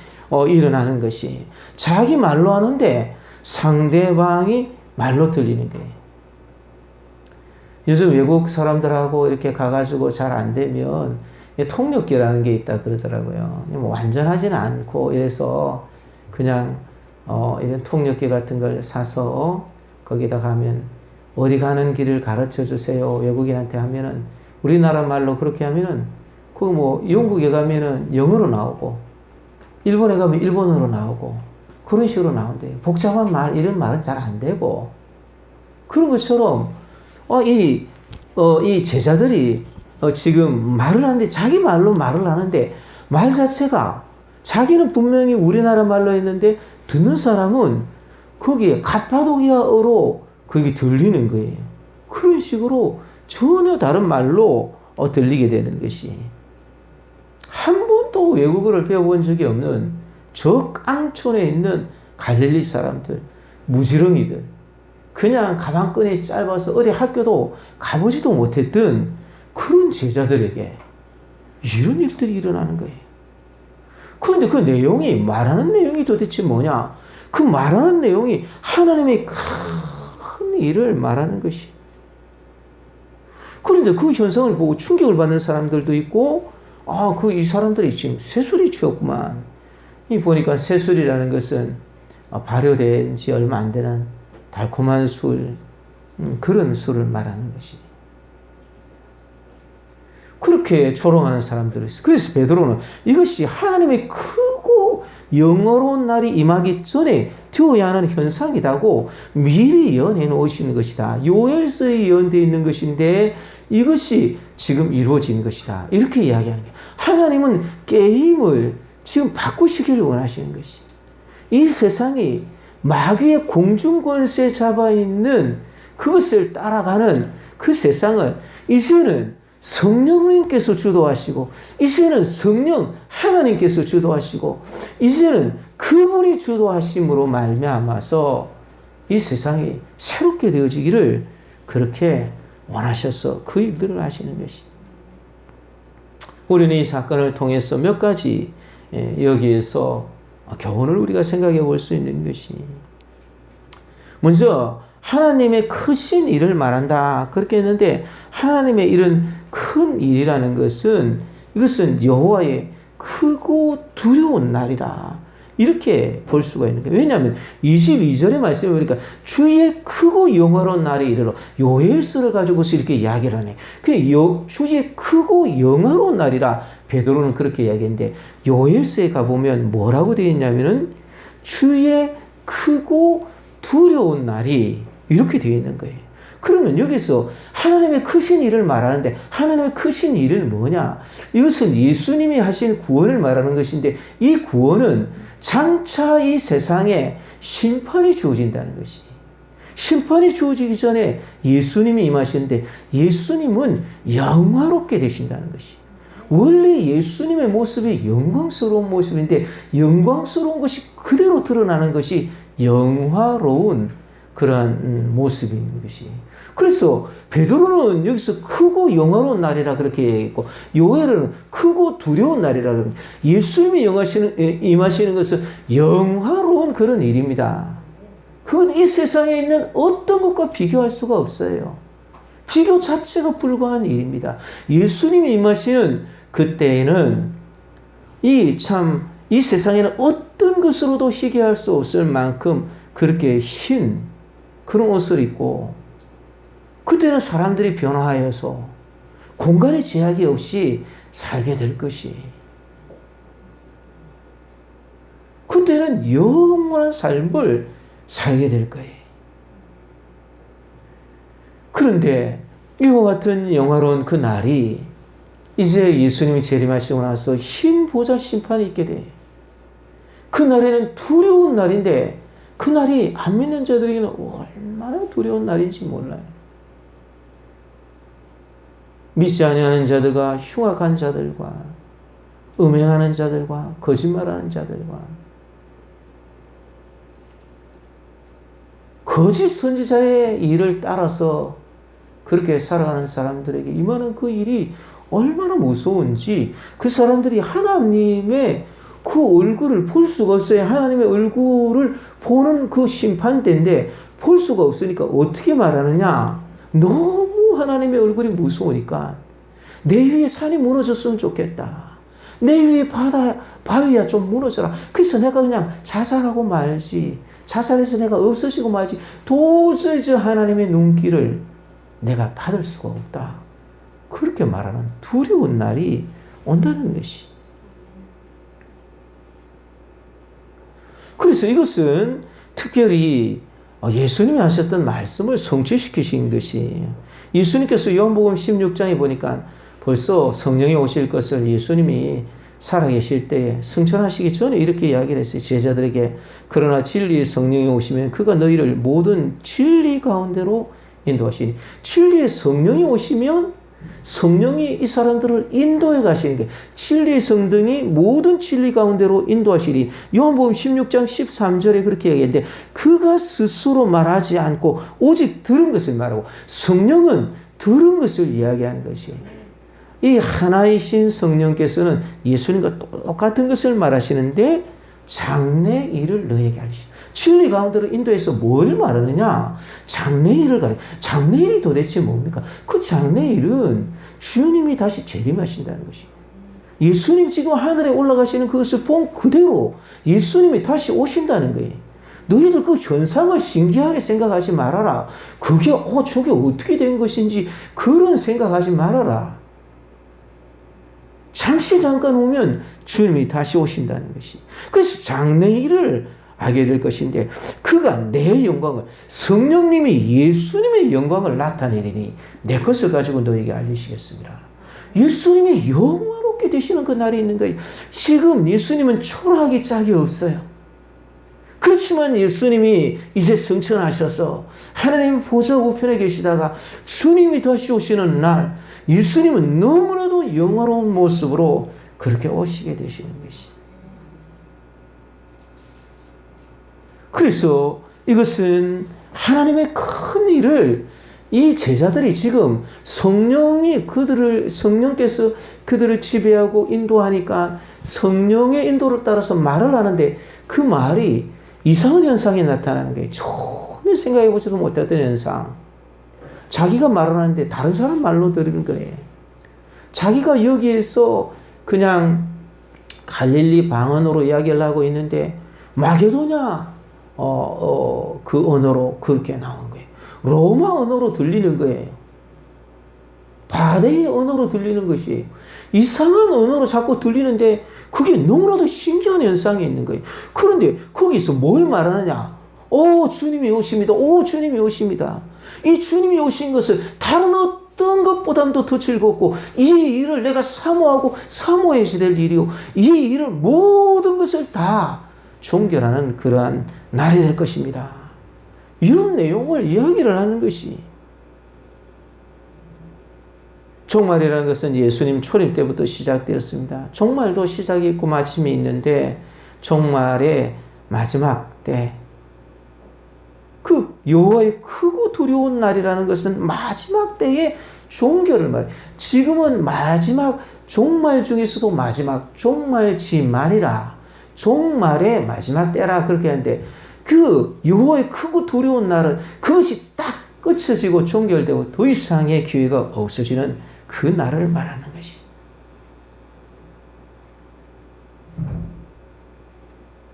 Speaker 1: 일어나는 것이, 자기 말로 하는데 상대방이 말로 들리는 거예요. 요즘 외국 사람들하고 이렇게 가가지고 잘 안 되면 통역기라는 게 있다 그러더라고요. 뭐 완전하지는 않고 이래서 그냥 이런 통역기 같은 걸 사서 거기다 가면 어디 가는 길을 가르쳐 주세요 외국인한테 하면은, 우리나라 말로 그렇게 하면은 그 뭐 영국에 가면은 영어로 나오고 일본에 가면 일본어로 나오고 그런 식으로 나온대요. 복잡한 말 이런 말은 잘 안 되고 그런 것처럼 이 제자들이 지금 말을 하는데 자기 말로 말을 하는데 말 자체가 자기는 분명히 우리나라 말로 했는데 듣는 사람은 거기에 갑파도기아어로 그게 들리는 거예요. 그런 식으로 전혀 다른 말로 들리게 되는 것이 한 번도 외국어를 배워본 적이 없는 저 깡촌에 있는 갈릴리 사람들, 무지렁이들 그냥 가방끈이 짧아서 어디 학교도 가보지도 못했던 그런 제자들에게 이런 일들이 일어나는 거예요. 그런데 그 내용이 말하는 내용이 도대체 뭐냐? 그 말하는 내용이 하나님의 큰 일을 말하는 것이. 그런데 그 현상을 보고 충격을 받는 사람들도 있고 이 사람들이 지금 새술이 취했구만. 이 보니까 새술이라는 것은 발효된 지 얼마 안 되는 달콤한 술, 그런 술을 말하는 것이. 그렇게 조롱하는 사람들이 있어요. 그래서 베드로는 이것이 하나님의 크고 영어로운 날이 임하기 전에 되어야 하는 현상이라고 미리 예언해 놓으시는 것이다. 요엘서에 예언되어 있는 것인데 이것이 지금 이루어진 것이다. 이렇게 이야기하는 거예요. 하나님은 게임을 지금 바꾸시기를 원하시는 것이. 이 세상이 마귀의 공중권세에 잡아있는 그것을 따라가는 그 세상을 이제는 성령님께서 주도하시고 이제는 성령 하나님께서 주도하시고 이제는 그분이 주도하심으로 말미암아서 이 세상이 새롭게 되어지기를 그렇게 원하셔서 그 일들을 하시는 것이. 우리는 이 사건을 통해서 몇 가지 여기에서 교훈을 우리가 생각해 볼 수 있는 것이 먼저 하나님의 크신 일을 말한다 그렇게 했는데 하나님의 이런 큰 일이라는 것은 이것은 여호와의 크고 두려운 날이라 이렇게 볼 수가 있는 거예요. 왜냐하면 22절의 말씀에 보니까 주의 크고 영화로운 날이 이르러 요엘서를 가지고서 이렇게 이야기를 하네. 주의 크고 영화로운 날이라 베드로는 그렇게 이야기했는데 요엘서에 가보면 뭐라고 되어 있냐면은 주의 크고 두려운 날이 이렇게 되어 있는 거예요. 그러면 여기서 하나님의 크신 일을 말하는데 하나님의 크신 일은 뭐냐? 이것은 예수님이 하신 구원을 말하는 것인데 이 구원은 장차 이 세상에 심판이 주어진다는 것이. 심판이 주어지기 전에 예수님이 임하시는데 예수님은 영화롭게 되신다는 것이. 원래 예수님의 모습이 영광스러운 모습인데 영광스러운 것이 그대로 드러나는 것이 영화로운 그러한 모습인 것이. 그래서 베드로는 여기서 크고 영화로운 날이라 그렇게 얘기했고 요엘은 크고 두려운 날이라 그럽니다. 예수님이 임하시는 것은 영화로운 그런 일입니다. 그건 이 세상에 있는 어떤 것과 비교할 수가 없어요. 비교 자체가 불가한 일입니다. 예수님이 임하시는 그때에는 이 세상에는 어떤 것으로도 희귀할 수 없을 만큼 그렇게 흰 그런 옷을 입고 그때는 사람들이 변화하여서 공간의 제약이 없이 살게 될 것이. 그때는 영원한 삶을 살게 될 거예요. 그런데 이와 같은 영화로운 그 날이 이제 예수님이 재림하시고 나서 흰 보좌 심판이 있게 돼. 그 날에는 두려운 날인데 그 날이 안 믿는 자들에게는 얼마나 두려운 날인지 몰라요. 믿지 아니하는 자들과 흉악한 자들과 음행하는 자들과 거짓말하는 자들과 거짓 선지자의 일을 따라서 그렇게 살아가는 사람들에게 임하는 그 일이 얼마나 무서운지 그 사람들이 하나님의 그 얼굴을 볼 수가 없어요. 하나님의 얼굴을 보는 그 심판대인데 볼 수가 없으니까 어떻게 말하느냐. 너무 하나님의 얼굴이 무서우니까 내 위에 산이 무너졌으면 좋겠다. 내 위에 바위야 좀 무너져라. 그래서 내가 그냥 자살하고 말지. 자살해서 내가 없어지고 말지. 도저히 저 하나님의 눈길을 내가 받을 수가 없다. 그렇게 말하는 두려운 날이 온다는 것이. 그래서 이것은 특별히 예수님이 하셨던 말씀을 성취시키신 것이에요. 예수님께서 요한복음 16장에 보니까 벌써 성령이 오실 것을 예수님이 살아계실 때에 승천하시기 전에 이렇게 이야기를 했어요. 제자들에게 그러나 진리의 성령이 오시면 그가 너희를 모든 진리 가운데로 인도하시니, 진리의 성령이 오시면 성령이 이 사람들을 인도해 가시는 게, 진리의 성령이 모든 진리 가운데로 인도하시니, 요한복음 16장 13절에 그렇게 얘기했는데, 그가 스스로 말하지 않고 오직 들은 것을 말하고, 성령은 들은 것을 이야기하는 것이에요. 이 하나이신 성령께서는 예수님과 똑같은 것을 말하시는데 장래 일을 너에게 알리시다. 진리 가운데로 인도해서 뭘 말하느냐? 장래 일을 가르쳐. 장래 일이 도대체 뭡니까? 그 장래 일은 주님이 다시 재림하신다는 것이. 예수님 지금 하늘에 올라가시는 그것을 본 그대로 예수님이 다시 오신다는 거예요. 너희들 그 현상을 신기하게 생각하지 말아라. 그게 저게 어떻게 된 것인지 그런 생각하지 말아라. 잠시 잠깐 오면 주님이 다시 오신다는 것이. 그래서 장래일을 알게 될 것인데, 그가 내 영광을, 성령님이 예수님의 영광을 나타내리니 내 것을 가지고 너에게 알리시겠습니다. 예수님이 영화롭게 되시는 그 날이 있는 거예요. 지금 예수님은 초라하기 짝이 없어요. 그렇지만 예수님이 이제 승천하셔서 하나님 보좌 우편에 계시다가 주님이 다시 오시는 날, 예수님은 너무나도 영화로운 모습으로 그렇게 오시게 되시는 것이. 그래서 이것은 하나님의 큰 일을 이 제자들이 지금 성령께서 그들을 지배하고 인도하니까 성령의 인도를 따라서 말을 하는데 그 말이 이상한 현상이 나타나는 거예요. 전혀 생각해 보지도 못했던 현상. 자기가 말을 하는데 다른 사람 말로 들리는 거예요. 자기가 여기에서 그냥 갈릴리 방언으로 이야기를 하고 있는데 마게도냐 그 언어로 그렇게 나온 거예요. 로마 언어로 들리는 거예요. 바다의 언어로 들리는 것이에요. 이상한 언어로 자꾸 들리는데 그게 너무나도 신기한 현상이 있는 거예요. 그런데 거기서 뭘 말하느냐? 주님이 오십니다. 주님이 오십니다. 이 주님이 오신 것을 다른 어떤 것보다도 더 즐겁고, 이 일을 내가 사모하고 사모해야 될 일이요, 이 일을 모든 것을 다 종결하는 그러한 날이 될 것입니다. 이런 내용을 이야기를 하는 것이. 종말이라는 것은 예수님 초림 때부터 시작되었습니다. 종말도 시작이 있고 마침이 있는데, 종말의 마지막 때, 그 여호와의 크고 두려운 날이라는 것은 마지막 때의 종결을 말해요. 지금은 마지막 종말 중에서도 마지막 종말지 말이라, 종말의 마지막 때라 그렇게 하는데, 그 여호와의 크고 두려운 날은 그것이 딱 끝쳐지고 종결되고 더 이상의 기회가 없어지는 그 날을 말하는 것이.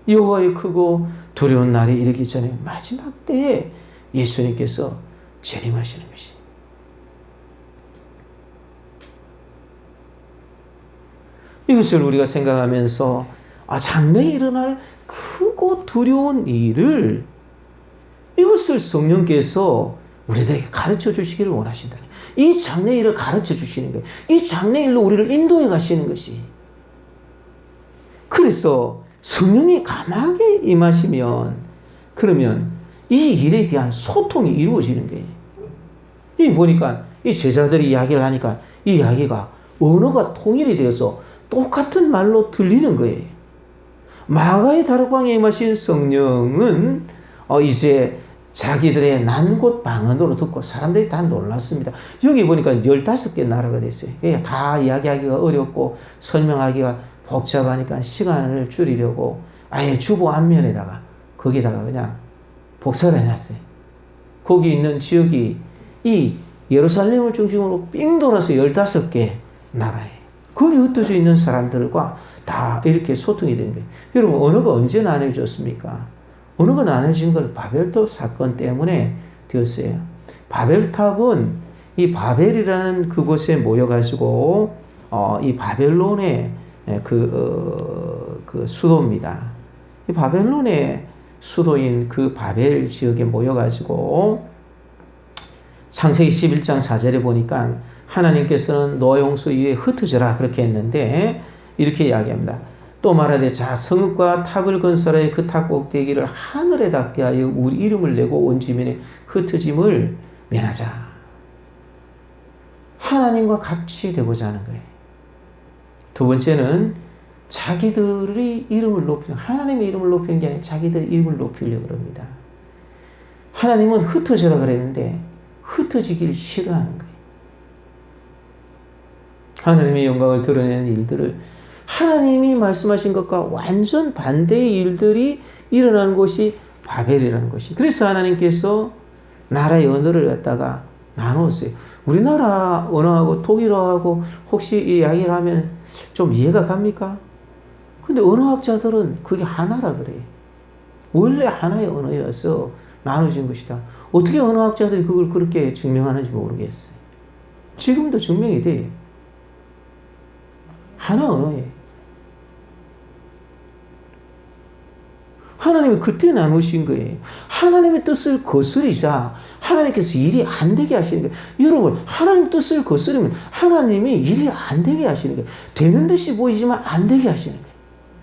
Speaker 1: 여호와의 크고 두려운 날이 이르기 전에 마지막 때에 예수님께서 재림하시는 것이. 이것을 우리가 생각하면서 장래에 일어날 크고 두려운 일을, 이것을 성령께서 우리들에게 가르쳐 주시기를 원하신다. 이 장래 일을 가르쳐 주시는 거예요. 이 장래 일로 우리를 인도해 가시는 것이. 그래서 성령이 강하게 임하시면, 그러면 이 일에 대한 소통이 이루어지는 거예요. 이 보니까 이 제자들이 이야기를 하니까 이 이야기가 언어가 통일이 되어서 똑같은 말로 들리는 거예요. 마가의 다락방에 임하신 성령은 이제 자기들의 난곳 방언으로 듣고 사람들이 다 놀랐습니다. 여기 보니까 15개 나라가 됐어요. 다 이야기하기가 어렵고 설명하기가 복잡하니까 시간을 줄이려고 아예 주보 앞면에다가 거기다가 그냥 복사를 해놨어요. 거기 있는 지역이 이 예루살렘을 중심으로 삥 돌아서 15개 나라예요. 거기 흩어져 있는 사람들과 다 이렇게 소통이 된 거예요. 여러분, 언어가 언제 나눠졌습니까? 언어가 나눠진 건 바벨탑 사건 때문에 되었어요. 바벨탑은 이 바벨이라는 그곳에 모여가지고 이 바벨론의 그 수도입니다. 이 바벨론의 수도인 그 바벨 지역에 모여가지고 창세기 11장 4절에 보니까 하나님께서는 노아 홍수 이후에 흩어져라 그렇게 했는데 이렇게 이야기합니다. 또 말하되 자 성읍과 탑을 건설하여 그 탑 꼭대기를 하늘에 닿게 하여 우리 이름을 내고 온 지면에 흩어짐을 면하자. 하나님과 같이 되고자 하는 거예요. 두 번째는 자기들의 이름을 높이는, 하나님의 이름을 높이는 게 아니라 자기들의 이름을 높이려고 합니다. 하나님은 흩어져라 그랬는데 흩어지길 싫어하는 거예요. 하나님의 영광을 드러내는 일들을 하나님이 말씀하신 것과 완전 반대의 일들이 일어나는 곳이 바벨이라는 것이. 그래서 하나님께서 나라의 언어를 갖다가 나누었어요. 우리나라 언어하고 독일어하고 혹시 이 이야기를 하면 좀 이해가 갑니까? 근데 언어학자들은 그게 하나라 그래요. 원래 하나의 언어여서 나눠진 것이다. 어떻게 언어학자들이 그걸 그렇게 증명하는지 모르겠어요. 지금도 증명이 돼요. 하나 언어예요. 하나님이 그때 나누신 거예요. 하나님의 뜻을 거스리자 하나님께서 일이 안 되게 하시는 거예요. 여러분, 하나님 뜻을 거스르면 하나님이 일이 안 되게 하시는 거예요. 되는 듯이 보이지만 안 되게 하시는 거예요.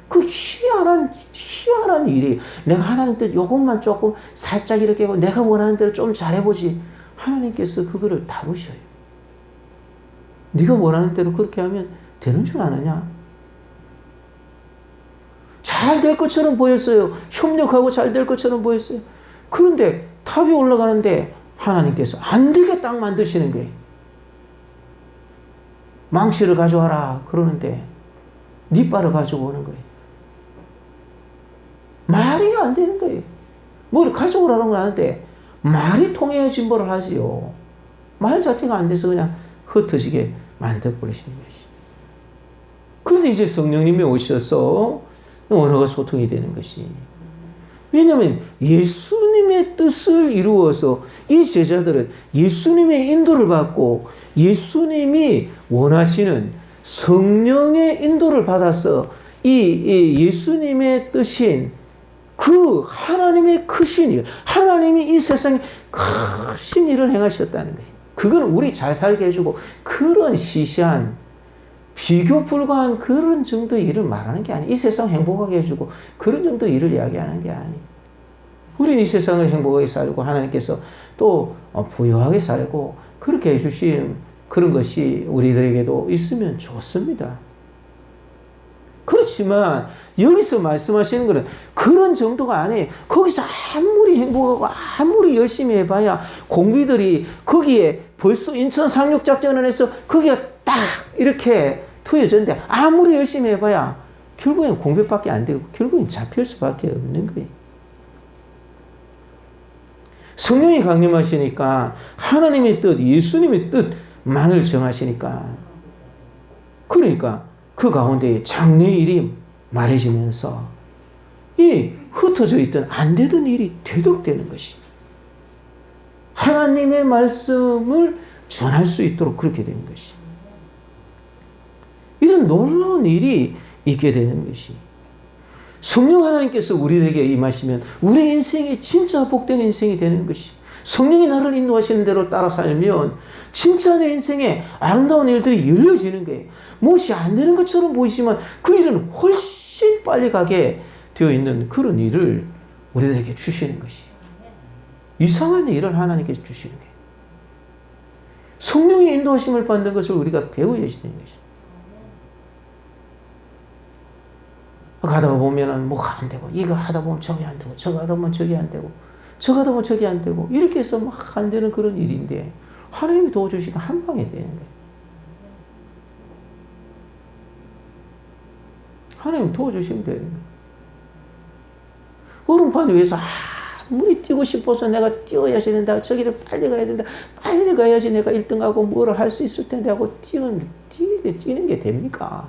Speaker 1: 그 희한한 일이에요. 내가 하나님 뜻 요것만 조금 살짝 이렇게 하고 내가 원하는 대로 좀 잘해보지. 하나님께서 그거를 다루셔요. 네가 원하는 대로 그렇게 하면 되는 줄 아느냐? 잘 될 것처럼 보였어요. 협력하고 잘 될 것처럼 보였어요. 그런데 탑이 올라가는데 하나님께서 안 되게 딱 만드시는 거예요. 망치를 가져와라 그러는데 니빨을 가지고 오는 거예요. 말이 안 되는 거예요. 뭘 가져오라는 건 아는데 말이 통해야 진보를 하지요. 말 자체가 안 돼서 그냥 흩어지게 만들어버리시는 것이. 그런데 이제 성령님이 오셔서 언어가 소통이 되는 것이. 왜냐하면 예수님의 뜻을 이루어서 이 제자들은 예수님의 인도를 받고 예수님이 원하시는 성령의 인도를 받아서 이 예수님의 뜻인 그 하나님의 크신 일, 하나님이 이 세상에 크신 일을 행하셨다는 거예요. 그건 우리 잘 살게 해주고 그런 시시한 비교 불가한 그런 정도의 일을 말하는 게 아니에요. 이 세상 행복하게 해주고 그런 정도의 일을 이야기하는 게 아니에요. 우리는 이 세상을 행복하게 살고 하나님께서 또 부유하게 살고 그렇게 해주신 그런 것이 우리들에게도 있으면 좋습니다. 그렇지만 여기서 말씀하시는 것은 그런 정도가 아니에요. 거기서 아무리 행복하고 아무리 열심히 해봐야 공비들이 거기에 벌써 인천 상륙작전을 해서 거기가 딱 이렇게 트여졌는데 아무리 열심히 해봐야 결국엔 공백밖에 안 되고 결국엔 잡힐 수밖에 없는 거예요. 성령이 강림하시니까 하나님의 뜻, 예수님의 뜻만을 정하시니까 그러니까 그 가운데 장래의 일이 말해지면서 이 흩어져 있던 안 되던 일이 되도록 되는 것입니다. 하나님의 말씀을 전할 수 있도록 그렇게 되는 것입니다. 이런 놀라운 일이 있게 되는 것이 성령 하나님께서 우리에게 임하시면 우리 인생이 진짜 복된 인생이 되는 것이 성령이 나를 인도하시는 대로 따라 살면 진짜 내 인생에 아름다운 일들이 열려지는 거예요. 무엇이 안 되는 것처럼 보이지만 그 일은 훨씬 빨리 가게 되어 있는 그런 일을 우리들에게 주시는 것이 이상한 일을 하나님께서 주시는 거예요. 성령의 인도하심을 받는 것을 우리가 배워야 되는 것이 가다 보면은 뭐가 안 되고 이거 하다 보면 저게 안 되고 저거 하다 보면 저게 안 되고 저거 하다 보면 저게 안 되고 이렇게 해서 막 안 되는 그런 일인데 하나님이 도와주시니까 한 방에 되는 거예요. 하나님 도와주시면 되는 거예요. 얼음판 위에서 아무리 뛰고 싶어서 내가 뛰어야지 된다. 저기를 빨리 가야 된다. 빨리 가야지 내가 1등하고 뭐를 할 수 있을 텐데 하고 뛰는 게 됩니까?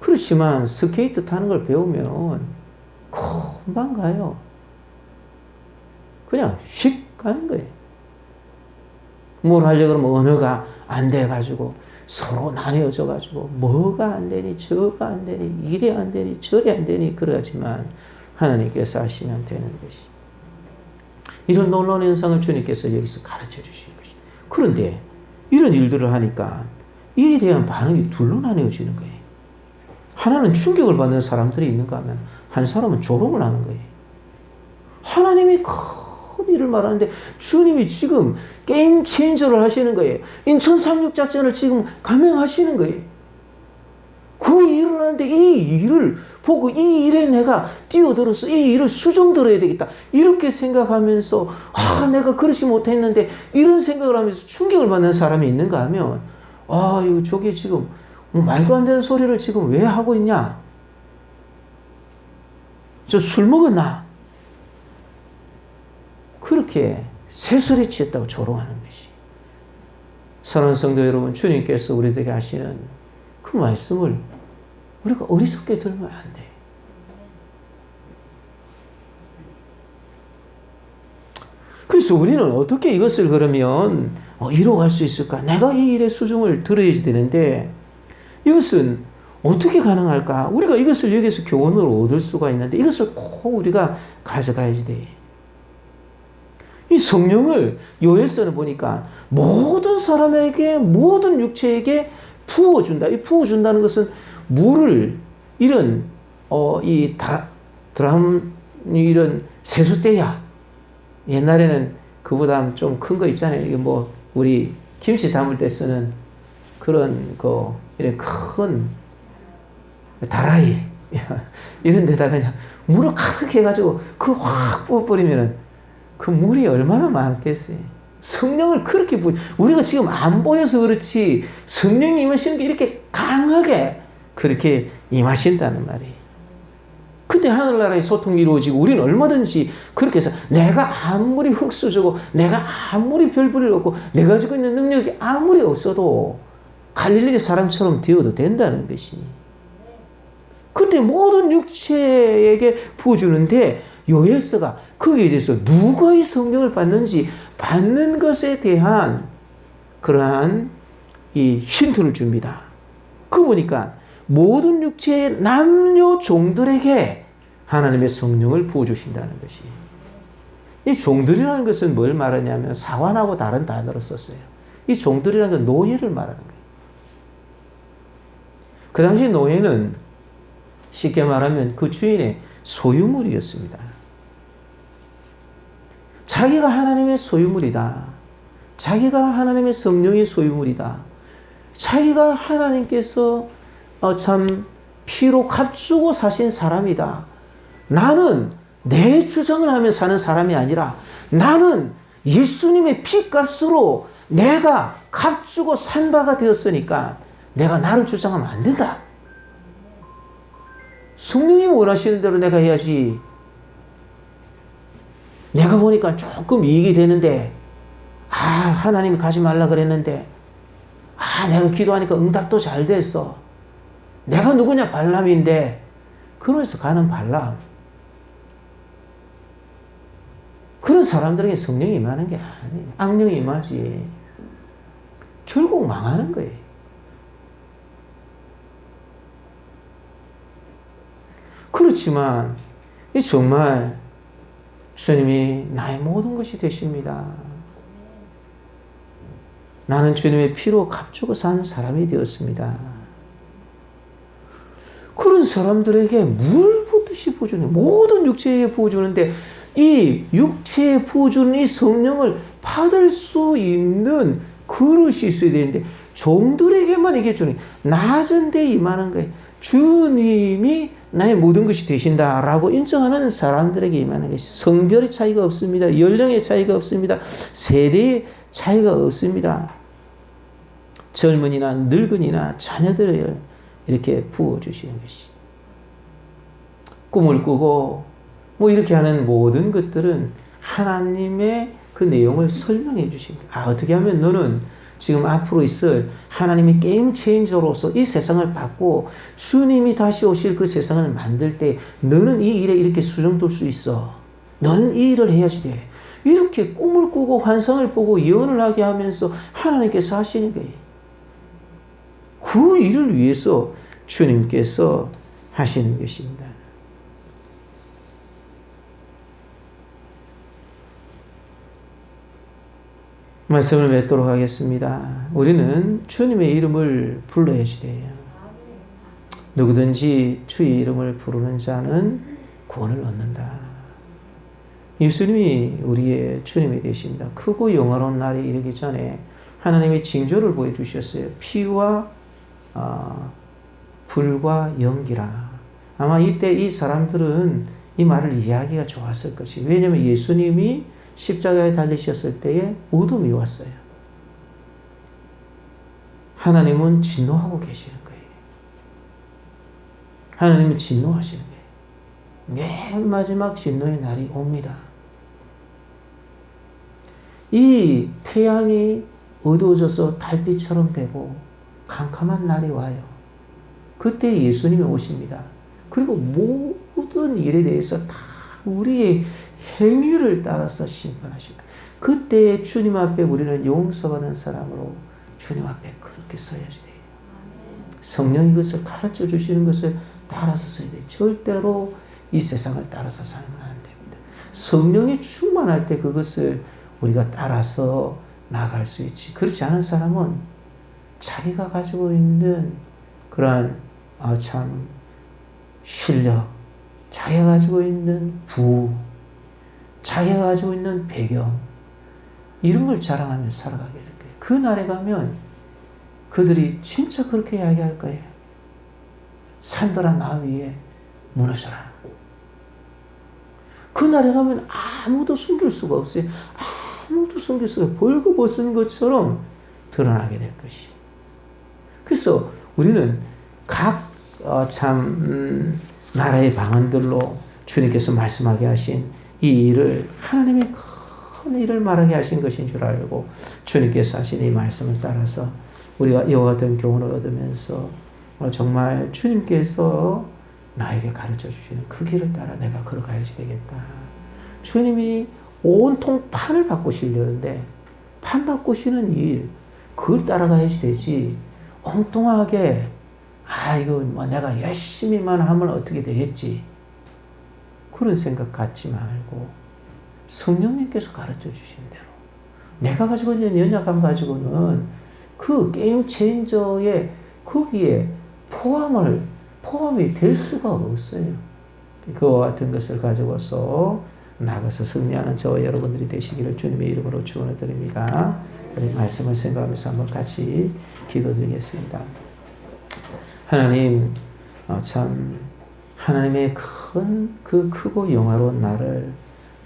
Speaker 1: 그렇지만 스케이트 타는 걸 배우면 금방 가요. 그냥 휙 가는 거예요. 뭘 하려고 그러면 언어가 안 돼가지고 서로 나뉘어져가지고 뭐가 안 되니 저가 안 되니 이래 안 되니 저래 안 되니 그러지만 하나님께서 하시면 되는 것이. 이런 놀라운 현상을 주님께서 여기서 가르쳐 주시는 것이. 그런데 이런 일들을 하니까 이에 대한 반응이 둘로 나뉘어지는 거예요. 하나는 충격을 받는 사람들이 있는가 하면 한 사람은 조롱을 하는 거예요. 하나님이 큰 일을 말하는데 주님이 지금 게임 체인저를 하시는 거예요. 인천 상륙 작전을 지금 감행하시는 거예요. 그 일을 하는데 이 일을 보고 이 일에 내가 뛰어들어서 이 일을 수정들어야 되겠다. 이렇게 생각하면서 내가 그렇지 못했는데 이런 생각을 하면서 충격을 받는 사람이 있는가 하면 이거 저게 지금 말도 안 되는 소리를 지금 왜 하고 있냐? 저 술 먹었나? 그렇게 새소리 치었다고 조롱하는 것이. 사랑하는 성도 여러분, 주님께서 우리에게 하시는 그 말씀을 우리가 어리석게 들으면 안 돼. 그래서 우리는 어떻게 이것을 그러면 이뤄갈 수 있을까? 내가 이 일의 수정을 들어야지 되는데 이것은 어떻게 가능할까? 우리가 이것을 여기서 교훈으로 얻을 수가 있는데 이것을 꼭 우리가 가져가야지 돼. 이 성령을 요엘서는 보니까 모든 사람에게 모든 육체에게 부어준다. 이 부어준다는 것은 물을 이런 드럼 이런 세숫대야. 옛날에는 그보다 좀 큰 거 있잖아요. 이게 뭐 우리 김치 담을 때 쓰는 그런 이런 큰 다라이 이런 데다가 그냥 물을 가득 해가지고 그 확 부어버리면은 그 물이 얼마나 많겠어요. 성령을 그렇게 우리가 지금 안 보여서 그렇지 성령이 임하시는 게 이렇게 강하게 그렇게 임하신다는 말이에요. 그때 하늘나라의 소통이 이루어지고 우리는 얼마든지 그렇게 해서 내가 아무리 흙수저고 내가 아무리 별볼일 없고 내가 가지고 있는 능력이 아무리 없어도 갈릴리 사람처럼 되어도 된다는 것이. 그때 모든 육체에게 부어주는데 요엘서가 거기에 대해서 누가 이 성령을 받는지 받는 것에 대한 그러한 이 힌트를 줍니다. 그 보니까 모든 육체의 남녀 종들에게 하나님의 성령을 부어주신다는 것이. 이 종들이라는 것은 뭘 말하냐면 사관하고 다른 단어로 썼어요. 이 종들이라는 건 노예를 말하는 거예요. 그 당시 노예는 쉽게 말하면 그 주인의 소유물이었습니다. 자기가 하나님의 소유물이다. 자기가 하나님의 성령의 소유물이다. 자기가 하나님께서 참 피로 값주고 사신 사람이다. 나는 내 주장을 하며 사는 사람이 아니라 나는 예수님의 피값으로 내가 값주고 산 바가 되었으니까 내가 나를 주장하면 안 된다. 성령이 원하시는 대로 내가 해야지. 내가 보니까 조금 이익이 되는데 하나님이 가지 말라 그랬는데 내가 기도하니까 응답도 잘 됐어. 내가 누구냐? 발람인데 그러면서 가는 발람. 그런 사람들에게 성령이 임하는 게 아니에요. 악령이 임하지. 결국 망하는 거예요. 그렇지만 정말 주님이 나의 모든 것이 되십니다. 나는 주님의 피로 값주고 산 사람이 되었습니다. 그런 사람들에게 물 붓듯이 부어주는 모든 육체에 부어주는데 이 육체에 부어주는 이 성령을 받을 수 있는 그릇이 있어야 되는데 종들에게만 이게 주는 낮은 데 임하는 거예요. 주님이 나의 모든 것이 되신다라고 인정하는 사람들에게 임하는 것이 성별의 차이가 없습니다. 연령의 차이가 없습니다. 세대의 차이가 없습니다. 젊은이나 늙은이나 자녀들을 이렇게 부어주시는 것이. 꿈을 꾸고 이렇게 하는 모든 것들은 하나님의 그 내용을 설명해 주신 거예요. 어떻게 하면 너는 지금 앞으로 있을 하나님의 게임 체인저로서 이 세상을 받고 주님이 다시 오실 그 세상을 만들 때 너는 이 일에 이렇게 수정될 수 있어. 너는 이 일을 해야지 돼. 이렇게 꿈을 꾸고 환상을 보고 예언을 하게 하면서 하나님께서 하시는 거예요. 그 일을 위해서 주님께서 하시는 것입니다. 말씀을 맺도록 하겠습니다. 우리는 주님의 이름을 불러야지 돼요. 누구든지 주의 이름을 부르는 자는 구원을 얻는다. 예수님이 우리의 주님이 되십니다. 크고 영화로운 날이 이르기 전에 하나님의 징조를 보여주셨어요. 피와 불과 연기라. 아마 이때 이 사람들은 이 말을 이해하기가 좋았을 것이. 왜냐하면 예수님이 십자가에 달리셨을 때에 어둠이 왔어요. 하나님은 진노하고 계시는 거예요. 하나님은 진노하시는 거예요. 맨 마지막 진노의 날이 옵니다. 이 태양이 어두워져서 달빛처럼 되고 캄캄한 날이 와요. 그때 예수님이 오십니다. 그리고 모든 일에 대해서 다 우리의 행위를 따라서 심판하십니다. 그때 주님 앞에 우리는 용서받은 사람으로 주님 앞에 그렇게 서야지 돼요. 성령이 그것을 가르쳐 주시는 것을 따라서 서야 돼요. 절대로 이 세상을 따라서 살면 안 됩니다. 성령이 충만할 때 그것을 우리가 따라서 나갈 수 있지. 그렇지 않은 사람은 자기가 가지고 있는 그러한 참 실력, 자기가 가지고 있는 자기가 가지고 있는 배경, 이런 걸 자랑하며 살아가게 될 거예요. 그 날에 가면 그들이 진짜 그렇게 이야기할 거예요. 산들아 나 위에 무너져라. 그 날에 가면 아무도 숨길 수가 없어요. 아무도 숨길 수가 없어요. 벌거벗은 것처럼 드러나게 될 것이. 그래서 우리는 각 나라의 방언들로 주님께서 말씀하게 하신 이 일을 하나님의 큰 일을 말하게 하신 것인 줄 알고 주님께서 하신 이 말씀을 따라서 우리가 이와 같은 교훈을 얻으면서 정말 주님께서 나에게 가르쳐 주시는 그 길을 따라 내가 걸어가야지 되겠다. 주님이 온통 판을 바꾸시려는데 판 바꾸시는 일, 그걸 따라가야지 되지. 엉뚱하게 이거 내가 열심히만 하면 어떻게 되겠지. 그런 생각 갖지 말고 성령님께서 가르쳐 주신 대로 내가 가지고 있는 연약함 가지고는 그 게임 체인저의 거기에 포함이 될 수가 없어요. 그와 같은 것을 가지고서 나가서 승리하는 저와 여러분들이 되시기를 주님의 이름으로 축원을 드립니다. 우리 말씀을 생각하면서 한번 같이 기도드리겠습니다. 하나님, 참 하나님의 그 크고 영화로운 나를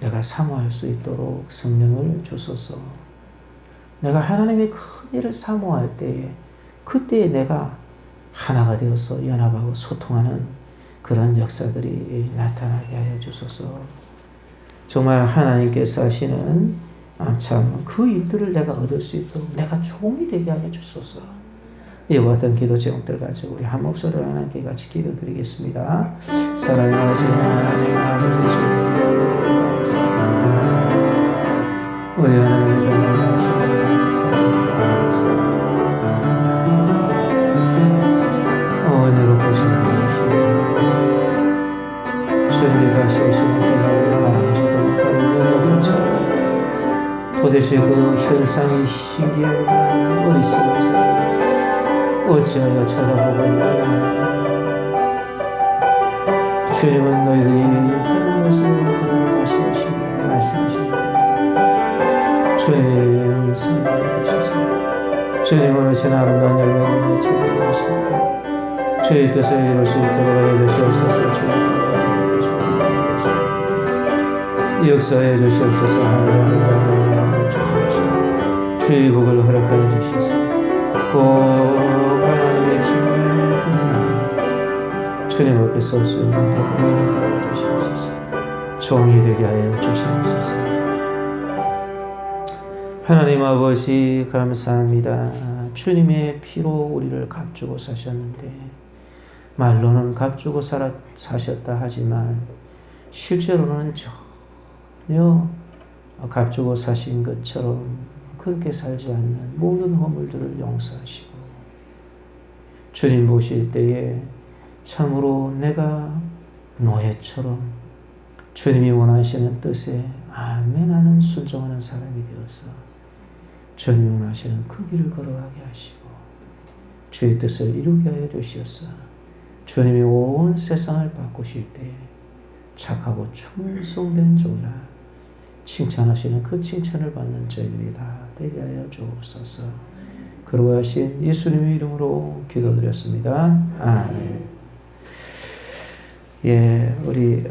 Speaker 1: 내가 사모할 수 있도록 성령을 주소서. 내가 하나님의 큰 일을 사모할 때에 그때에 내가 하나가 되어서 연합하고 소통하는 그런 역사들이 나타나게 하여 주소서. 정말 하나님께서 하시는 참 그 일들을 내가 얻을 수 있도록 내가 종이 되게 하여 주소서. 이와 같은 기도 제목들 가지고 우리 한 목소리로 하나님께 같이 기도드리겠습니다. 사랑하시는 하나님 아버지 주님, 우리 하나님의 은혜로 보시는 주님이 다시 오시는 그날을 바라보지도 못하는 여러분처럼 도대체 그 현상이 신기하고 어리석은 자 어찌하여 쳐다보고 있느냐. 주님은 너희들이 하는 모습으로 그들을 다시 오십니다. 말씀하십니다. 주님 승리해 주셔서 주님은 오신 아름다운 열매를 찾아주시고 주의 뜻을 이룰 수 있도록 하여 주시옵소서. 역사해 주시옵소서. 하나님 주시옵소서. 주의 복을 허락하여 주셔서 꼭 하나님의 진리를 주님 앞에서 올 수 있는 복을 허락하여 주시옵소서. 종이 되게 하여 주시옵소서. 하나님 아버지 감사합니다. 주님의 피로 우리를 값주고 사셨는데 말로는 값주고 사셨다 하지만 실제로는 전혀 값주고 사신 것처럼 그렇게 살지 않는 모든 허물들을 용서하시고 주님 보실 때에 참으로 내가 노예처럼 주님이 원하시는 뜻에 아멘하는 순종하는 사람이 되어서 주님이 원하시는 그 길을 걸어가게 하시고 주의 뜻을 이루게 하여 주시옵소서. 주님이 온 세상을 바꾸실 때에 착하고 충성된 종이라 칭찬하시는 그 칭찬을 받는 저희들이 다 되게 하여 주옵소서. 그러고 하신 예수님의 이름으로 기도드렸습니다. 아멘. 예, 우리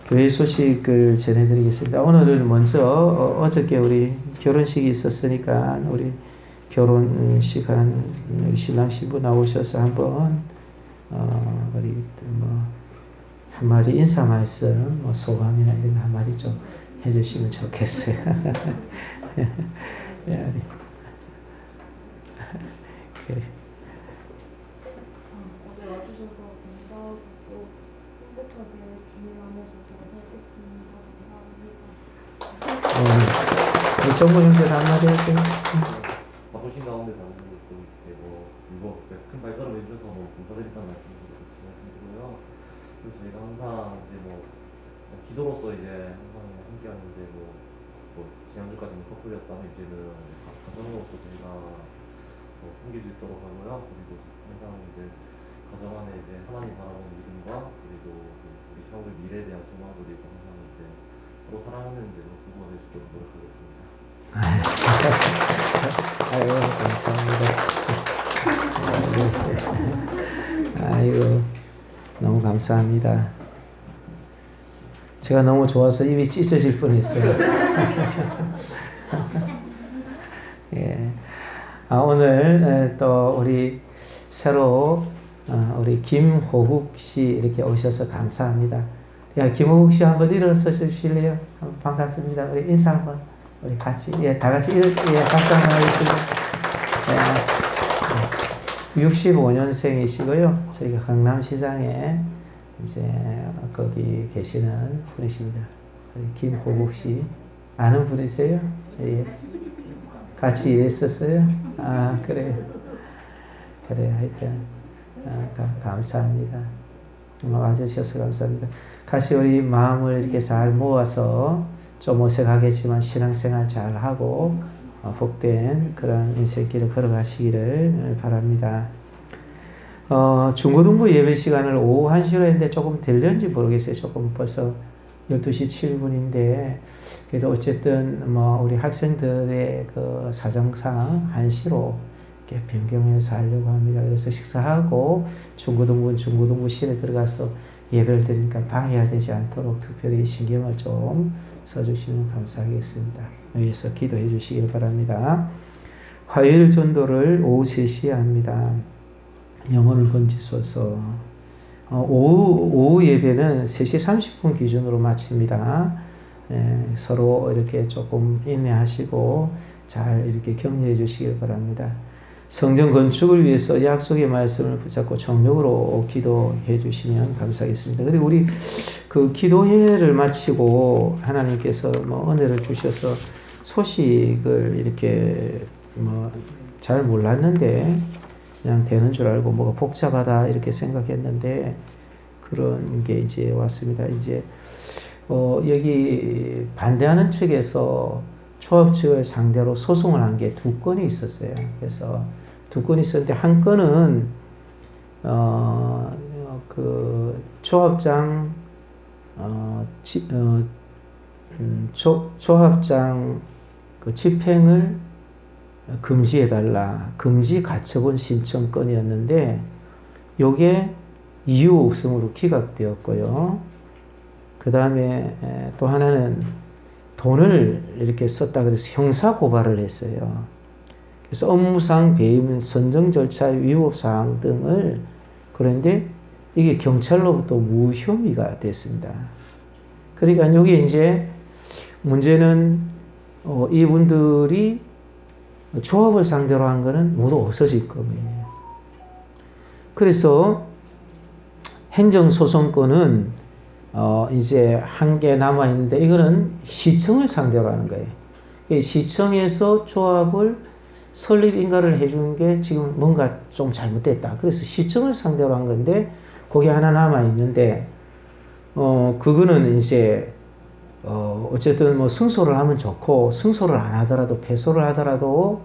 Speaker 1: 교회 소식을 전해드리겠습니다. 오늘은 먼저 어저께 우리 결혼식이 있었으니까 우리 결혼식 한 신랑 신부 나오셔서 한번 우리 뭐 한마디 인사 말씀, 뭐 소감이나 이런 한마디 좀 해주시면 좋겠어요. 예, 그래.
Speaker 2: 어제 와주셔서 감사하고 행복하게 주님 안에서 잘 살겠습니다. 감사합니다.
Speaker 1: 정모 형제 한마디 할게요.
Speaker 3: 바쁘신 가운데 다른 것도 있고 그리고 큰 발걸음 해주셔서 감사드린다는 말씀드리고요. 그리고 저희가 항상 이제 뭐 기도로서 이제 항상 함께하는 이제 뭐 지난주까지는 커플이었다면 이제는 가정으로서 저희가 섬길 수 있도록 하고요. 그리고 항상 이제 가정 안에 이제 하나님 바라보는 믿음과 그리고 우리 샤오의 미래에 대한 소망도 있고 항상 이제 서로 사랑하는 이제 부부가 될 수 있도록 노력하겠습니다.
Speaker 1: 아이고 감사합니다. 아이고 너무 감사합니다. 제가 너무 좋아서 입이 찢어질 뻔했어요. 예. 오늘 또 우리 새로 우리 김호국 씨 이렇게 오셔서 감사합니다. 야, 김호국 씨 한번 일어서 주실래요? 반갑습니다. 우리 인사 한번 우리 같이 다 같이 박수 한번 하겠습니다. 65년생이시고요. 저희가 강남시장에 이제 거기 계시는 분이십니다. 우리 김호국 씨 아는 분이세요? 예. 같이 일했었어요? 그래 하여튼 감사합니다. 와주셔서 감사합니다. 같이 우리 마음을 이렇게 잘 모아서 좀 어색하겠지만 신앙생활 잘 하고 복된 그런 인생길을 걸어가시기를 바랍니다. 중고등부 예배 시간을 오후 1시로 했는데 조금 들렸는지 모르겠어요. 조금 벌써 12시 7분인데 그래도 어쨌든 뭐 우리 학생들의 그 사정상 1시로 이렇게 변경해서 하려고 합니다. 그래서 식사하고 중고등부실에 들어가서 예배를 드리니까 방해가 되지 않도록 특별히 신경을 좀 써주시면 감사하겠습니다. 여기서 기도해 주시길 바랍니다. 화요일 전도를 오후 3시에 합니다. 영혼을 건지소서. 오후 예배는 3시 30분 기준으로 마칩니다. 서로 이렇게 조금 인내하시고 잘 이렇게 격려해 주시길 바랍니다. 성전 건축을 위해서 약속의 말씀을 붙잡고 정력으로 기도해 주시면 감사하겠습니다. 그리고 우리 그 기도회를 마치고 하나님께서 뭐 은혜를 주셔서 소식을 이렇게 뭐 잘 몰랐는데 그냥 되는 줄 알고 뭐가 복잡하다 이렇게 생각했는데 그런 게 이제 왔습니다. 이제 여기 반대하는 측에서 초합 측을 상대로 소송을 한 게 2건이 있었어요. 그래서 2건이 있었는데 한 건은 그 초합장 초합장 그 집행을 금지해달라. 금지 가처분 신청 건이었는데 요게 이유 없음으로 기각되었고요. 그 다음에 또 하나는 돈을 이렇게 썼다 그래서 형사 고발을 했어요. 그래서 업무상 배임, 선정 절차 위법 사항 등을 그런데 이게 경찰로부터 무혐의가 됐습니다. 그러니까 여기 이제 문제는 이분들이 조합을 상대로 한 거는 모두 없어질 겁니다. 그래서 행정소송권은 이제 한 개 남아 있는데 이거는 시청을 상대로 하는 거예요. 이 시청에서 조합을 설립 인가를 해주는 게 지금 뭔가 좀 잘못됐다. 그래서 시청을 상대로 한 건데 거기 하나 남아 있는데 그거는 이제 어쨌든 뭐 승소를 하면 좋고 승소를 안 하더라도 패소를 하더라도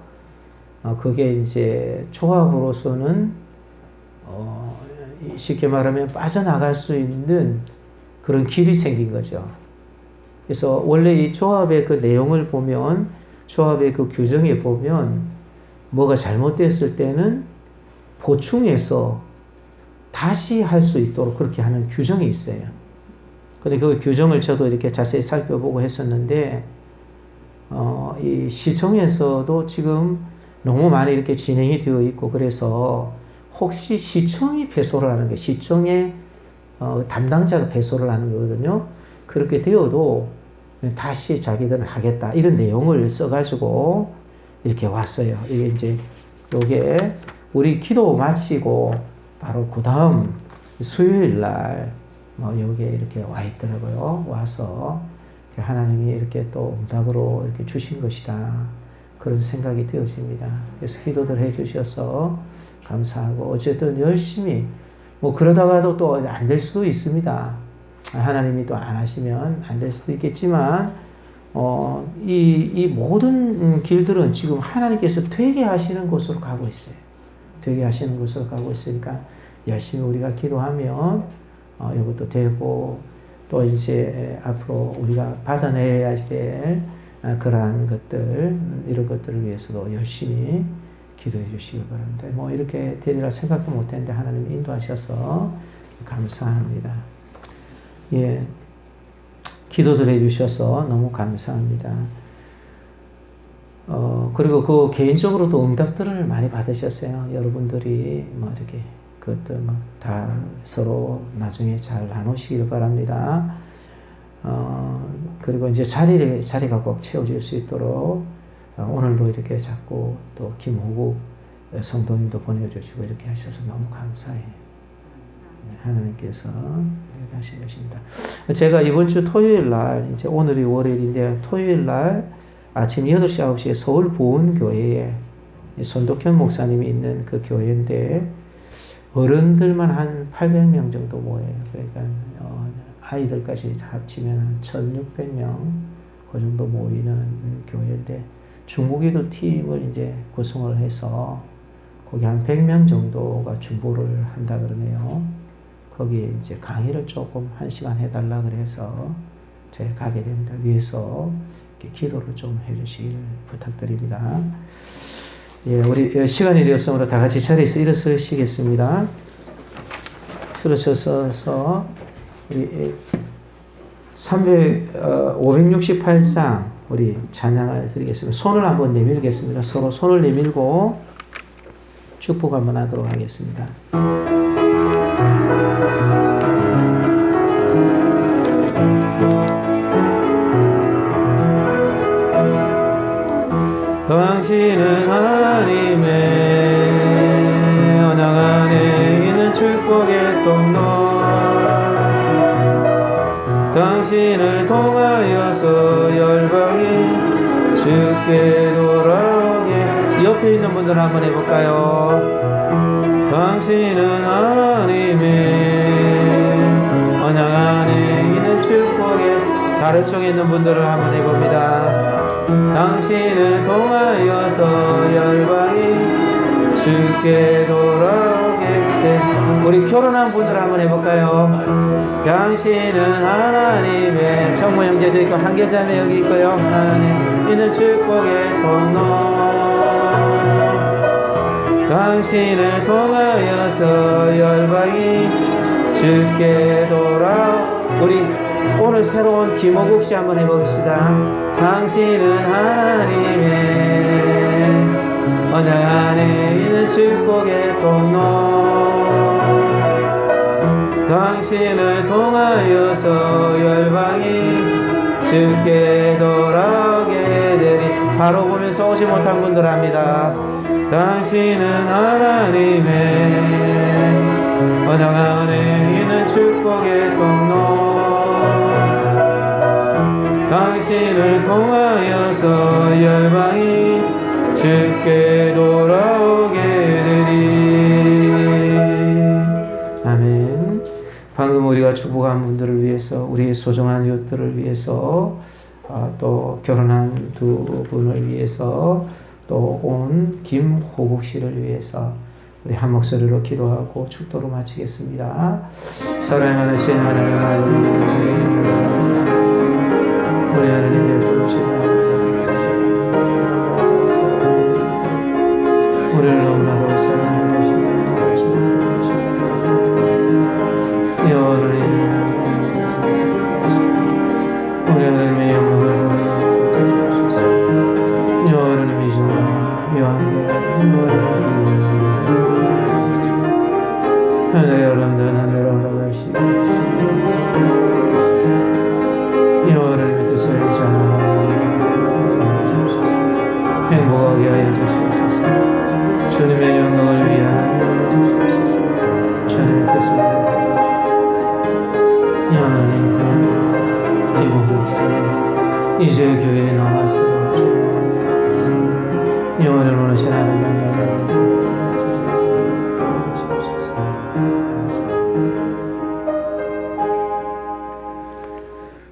Speaker 1: 그게 이제 조합으로서는 쉽게 말하면 빠져나갈 수 있는 그런 길이 생긴 거죠. 그래서 원래 이 조합의 그 내용을 보면 조합의 그 규정에 보면 뭐가 잘못됐을 때는 보충해서 다시 할 수 있도록 그렇게 하는 규정이 있어요. 근데 그 규정을 저도 이렇게 자세히 살펴보고 했었는데 이 시청에서도 지금 너무 많이 이렇게 진행이 되어 있고 그래서 혹시 시청이 패소를 하는 게 시청의 담당자가 패소를 하는 거거든요. 그렇게 되어도 다시 자기들은 하겠다 이런 내용을 써가지고 이렇게 왔어요. 이게 이제 요게 우리 기도 마치고 바로 그 다음 수요일 날 여기에 이렇게 와 있더라고요. 와서 하나님이 이렇게 또 응답으로 이렇게 주신 것이다. 그런 생각이 되어집니다. 그래서 기도들 해주셔서 감사하고 어쨌든 열심히 뭐 그러다가도 또 안 될 수도 있습니다. 하나님이 또 안 하시면 안 될 수도 있겠지만 이 모든 길들은 지금 하나님께서 되게 하시는 곳으로 가고 있어요. 되게 하시는 곳으로 가고 있으니까 열심히 우리가 기도하면 이것도 되고 또 이제 앞으로 우리가 받아내야 될 그러한 것들 이런 것들을 위해서도 열심히 기도해 주시기 바랍니다. 뭐 이렇게 되리라 생각도 못했는데 하나님이 인도하셔서 감사합니다. 예, 기도들 해주셔서 너무 감사합니다. 그리고 그 개인적으로도 응답들을 많이 받으셨어요. 여러분들이 뭐 이렇게 그것들 뭐 다 서로 나중에 잘 나누시길 바랍니다. 그리고 이제 자리가 꼭 채워질 수 있도록 오늘도 이렇게 자꾸 또 김호국 성도님도 보내주시고 이렇게 하셔서 너무 감사해요. 하나님께서 이렇게 하신 것입니다. 제가 이번 주 토요일 날, 이제 오늘이 월요일인데 토요일 날 아침 8시, 9시에 서울 보은교회에 손덕현 목사님이 있는 그 교회인데 어른들만 한 800명 정도 모여요. 그러니까 아이들까지 합치면 한 1,600명 그 정도 모이는 교회인데 중국에도 팀을 이제 구성을 해서 거기 한 100명 정도가 중보를 한다 그러네요. 거기에 이제 강의를 조금 1시간 해달라 그래서 제가 가게 됩니다. 위에서 기도를 좀 해주시길 부탁드립니다. 예, 우리 시간이 되었으므로 다 같이 자리에서 일어서시겠습니다. 일어서서 우리 568장 우리 찬양을 드리겠습니다. 손을 한번 내밀겠습니다. 서로 손을 내밀고 축복 한번 하도록 하겠습니다. 당신은 하나님의 언약 안에 있는 축복의 통로 당신을 통하여서 열방이 주께 돌아오게 옆에 있는 분들 한번 해볼까요? 당신은 하나님의 언약 안에 있는 축복의 다른 쪽에 있는 분들을 한번 해봅니다. 당신을 통하여서 열방이 주께 돌아오게 우리 결혼한 분들 한번 해볼까요? 당신은 하나님의 청모 형제 저기 있고 한계자매 여기 있고요. 하나님 있는 축복의 통로 당신을 통하여서 열방이 주께 우리 오늘 새로운 김호국 씨 한번 해보겠습니다. 당신은 하나님의 언약 안에 있는 축복의 통로 당신을 통하여서 열방이 주께 돌아오게 되리 바로 보면서 오지 못한 분들 합니다. 당신은 하나님의 언약 안에 있는 축복의 통로 인하여서 열방이 주께 돌아오게 되리. 아멘. 방금 우리가 축복한 분들을 위해서, 우리 소중한 이웃들을 위해서, 또 결혼한 두 분을 위해서, 또 온 김호국 씨를 위해서 우리 한 목소리로 기도하고 축도로 마치겠습니다. 사랑이 많으신 하나님 아버지, 우리 하나님의 부르심, 우리를 너무나도 사랑해 주시고 영원히 우리 하나님의 영광을 영원히 미주와 요한과 하늘의 아름다운 하늘을 허락하시고 영원을 믿으서 행복하게 하여 주시옵소서. 주님의 영광을 위하여 주시옵소서. 주님의 뜻을 영원히 기복시 이제 교회에 나와서 영원을 원하신 하나님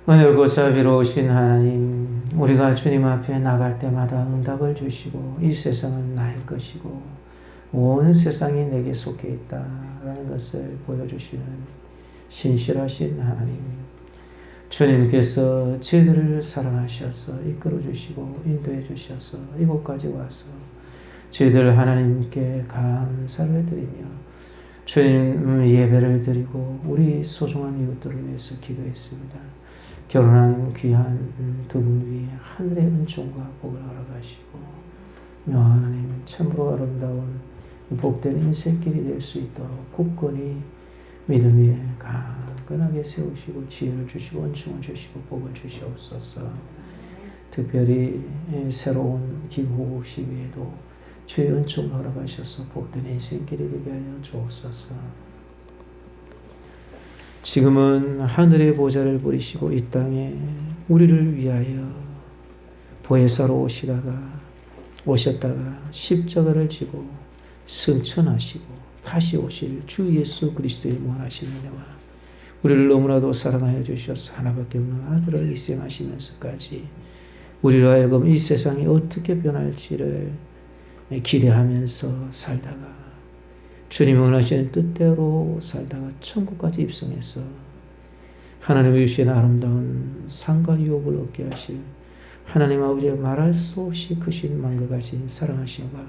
Speaker 1: 은혜롭고 자비로우신 하나님, 우리가 주님 앞에 나갈 때마다 응답을 주시고 이 세상은 나의 것이고 온 세상이 내게 속해 있다라는 것을 보여주시는 신실하신 하나님, 주님께서 저희들을 사랑하셔서 이끌어 주시고 인도해 주셔서 이곳까지 와서 저희들 하나님께 감사를 드리며 주님 예배를 드리고 우리 소중한 이웃들을 위해서 기도했습니다. 결혼한 귀한 두 분 위에 하늘의 은총과 복을 허락하시고 하나님 참으로 아름다운 복된 인생길이 될 수 있도록 굳건히 믿음 위에 강건하게 세우시고 지혜를 주시고 은총을 주시고 복을 주시옵소서. 특별히 새로운 김호국 씨 위에도 주의 은총을 허락하셔서 복된 인생길이 되게 하여 주옵소서. 지금은 하늘의 보좌를 부리시고 이 땅에 우리를 위하여 보혜사로 오셨다가 십자가를 지고 승천하시고 다시 오실 주 예수 그리스도의 원하시는 은혜와 우리를 너무나도 사랑하여 주셔서 하나밖에 없는 아들을 희생하시면서까지 우리로 하여금 이 세상이 어떻게 변할지를 기대하면서 살다가 주님이 원하시는 뜻대로 살다가 천국까지 입성해서 하나님의 주신 아름다운 상과 유업을 얻게 하실 하나님 아버지의 말할 수 없이 크신 만극하신 사랑하심과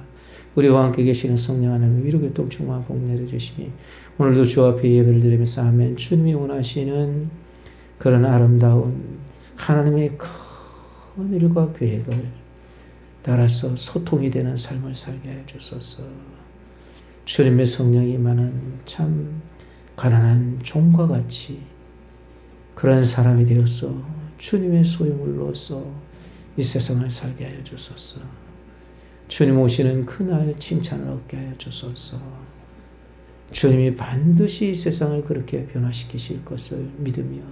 Speaker 1: 우리와 함께 계시는 성령 하나님의 위로 교통 충만 복 내려주시니 오늘도 주 앞에 예배를 드리면서 아멘. 주님이 원하시는 그런 아름다운 하나님의 큰 일과 계획을 따라서 소통이 되는 삶을 살게 하여 주소서. 주님의 성령이 임하는 참 가난한 종과 같이 그런 사람이 되어서 주님의 소유물로서 이 세상을 살게 하여 주소서. 주님 오시는 그날 칭찬을 얻게 하여 주소서. 주님이 반드시 이 세상을 그렇게 변화시키실 것을 믿으며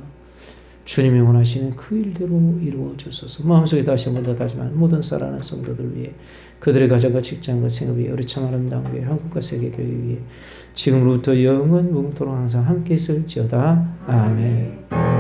Speaker 1: 주님이 원하시는 그 일대로 이루어 주소서. 마음속에 다시 한번 더 다짐하는 모든 사랑하는 성도들 위해 그들의 가정과 직장과 생업 위해 우리 참 아름다운 교회 한국과 세계 교회 위해 지금부터 영원 뭉토록 항상 함께 있을지어다. 아멘.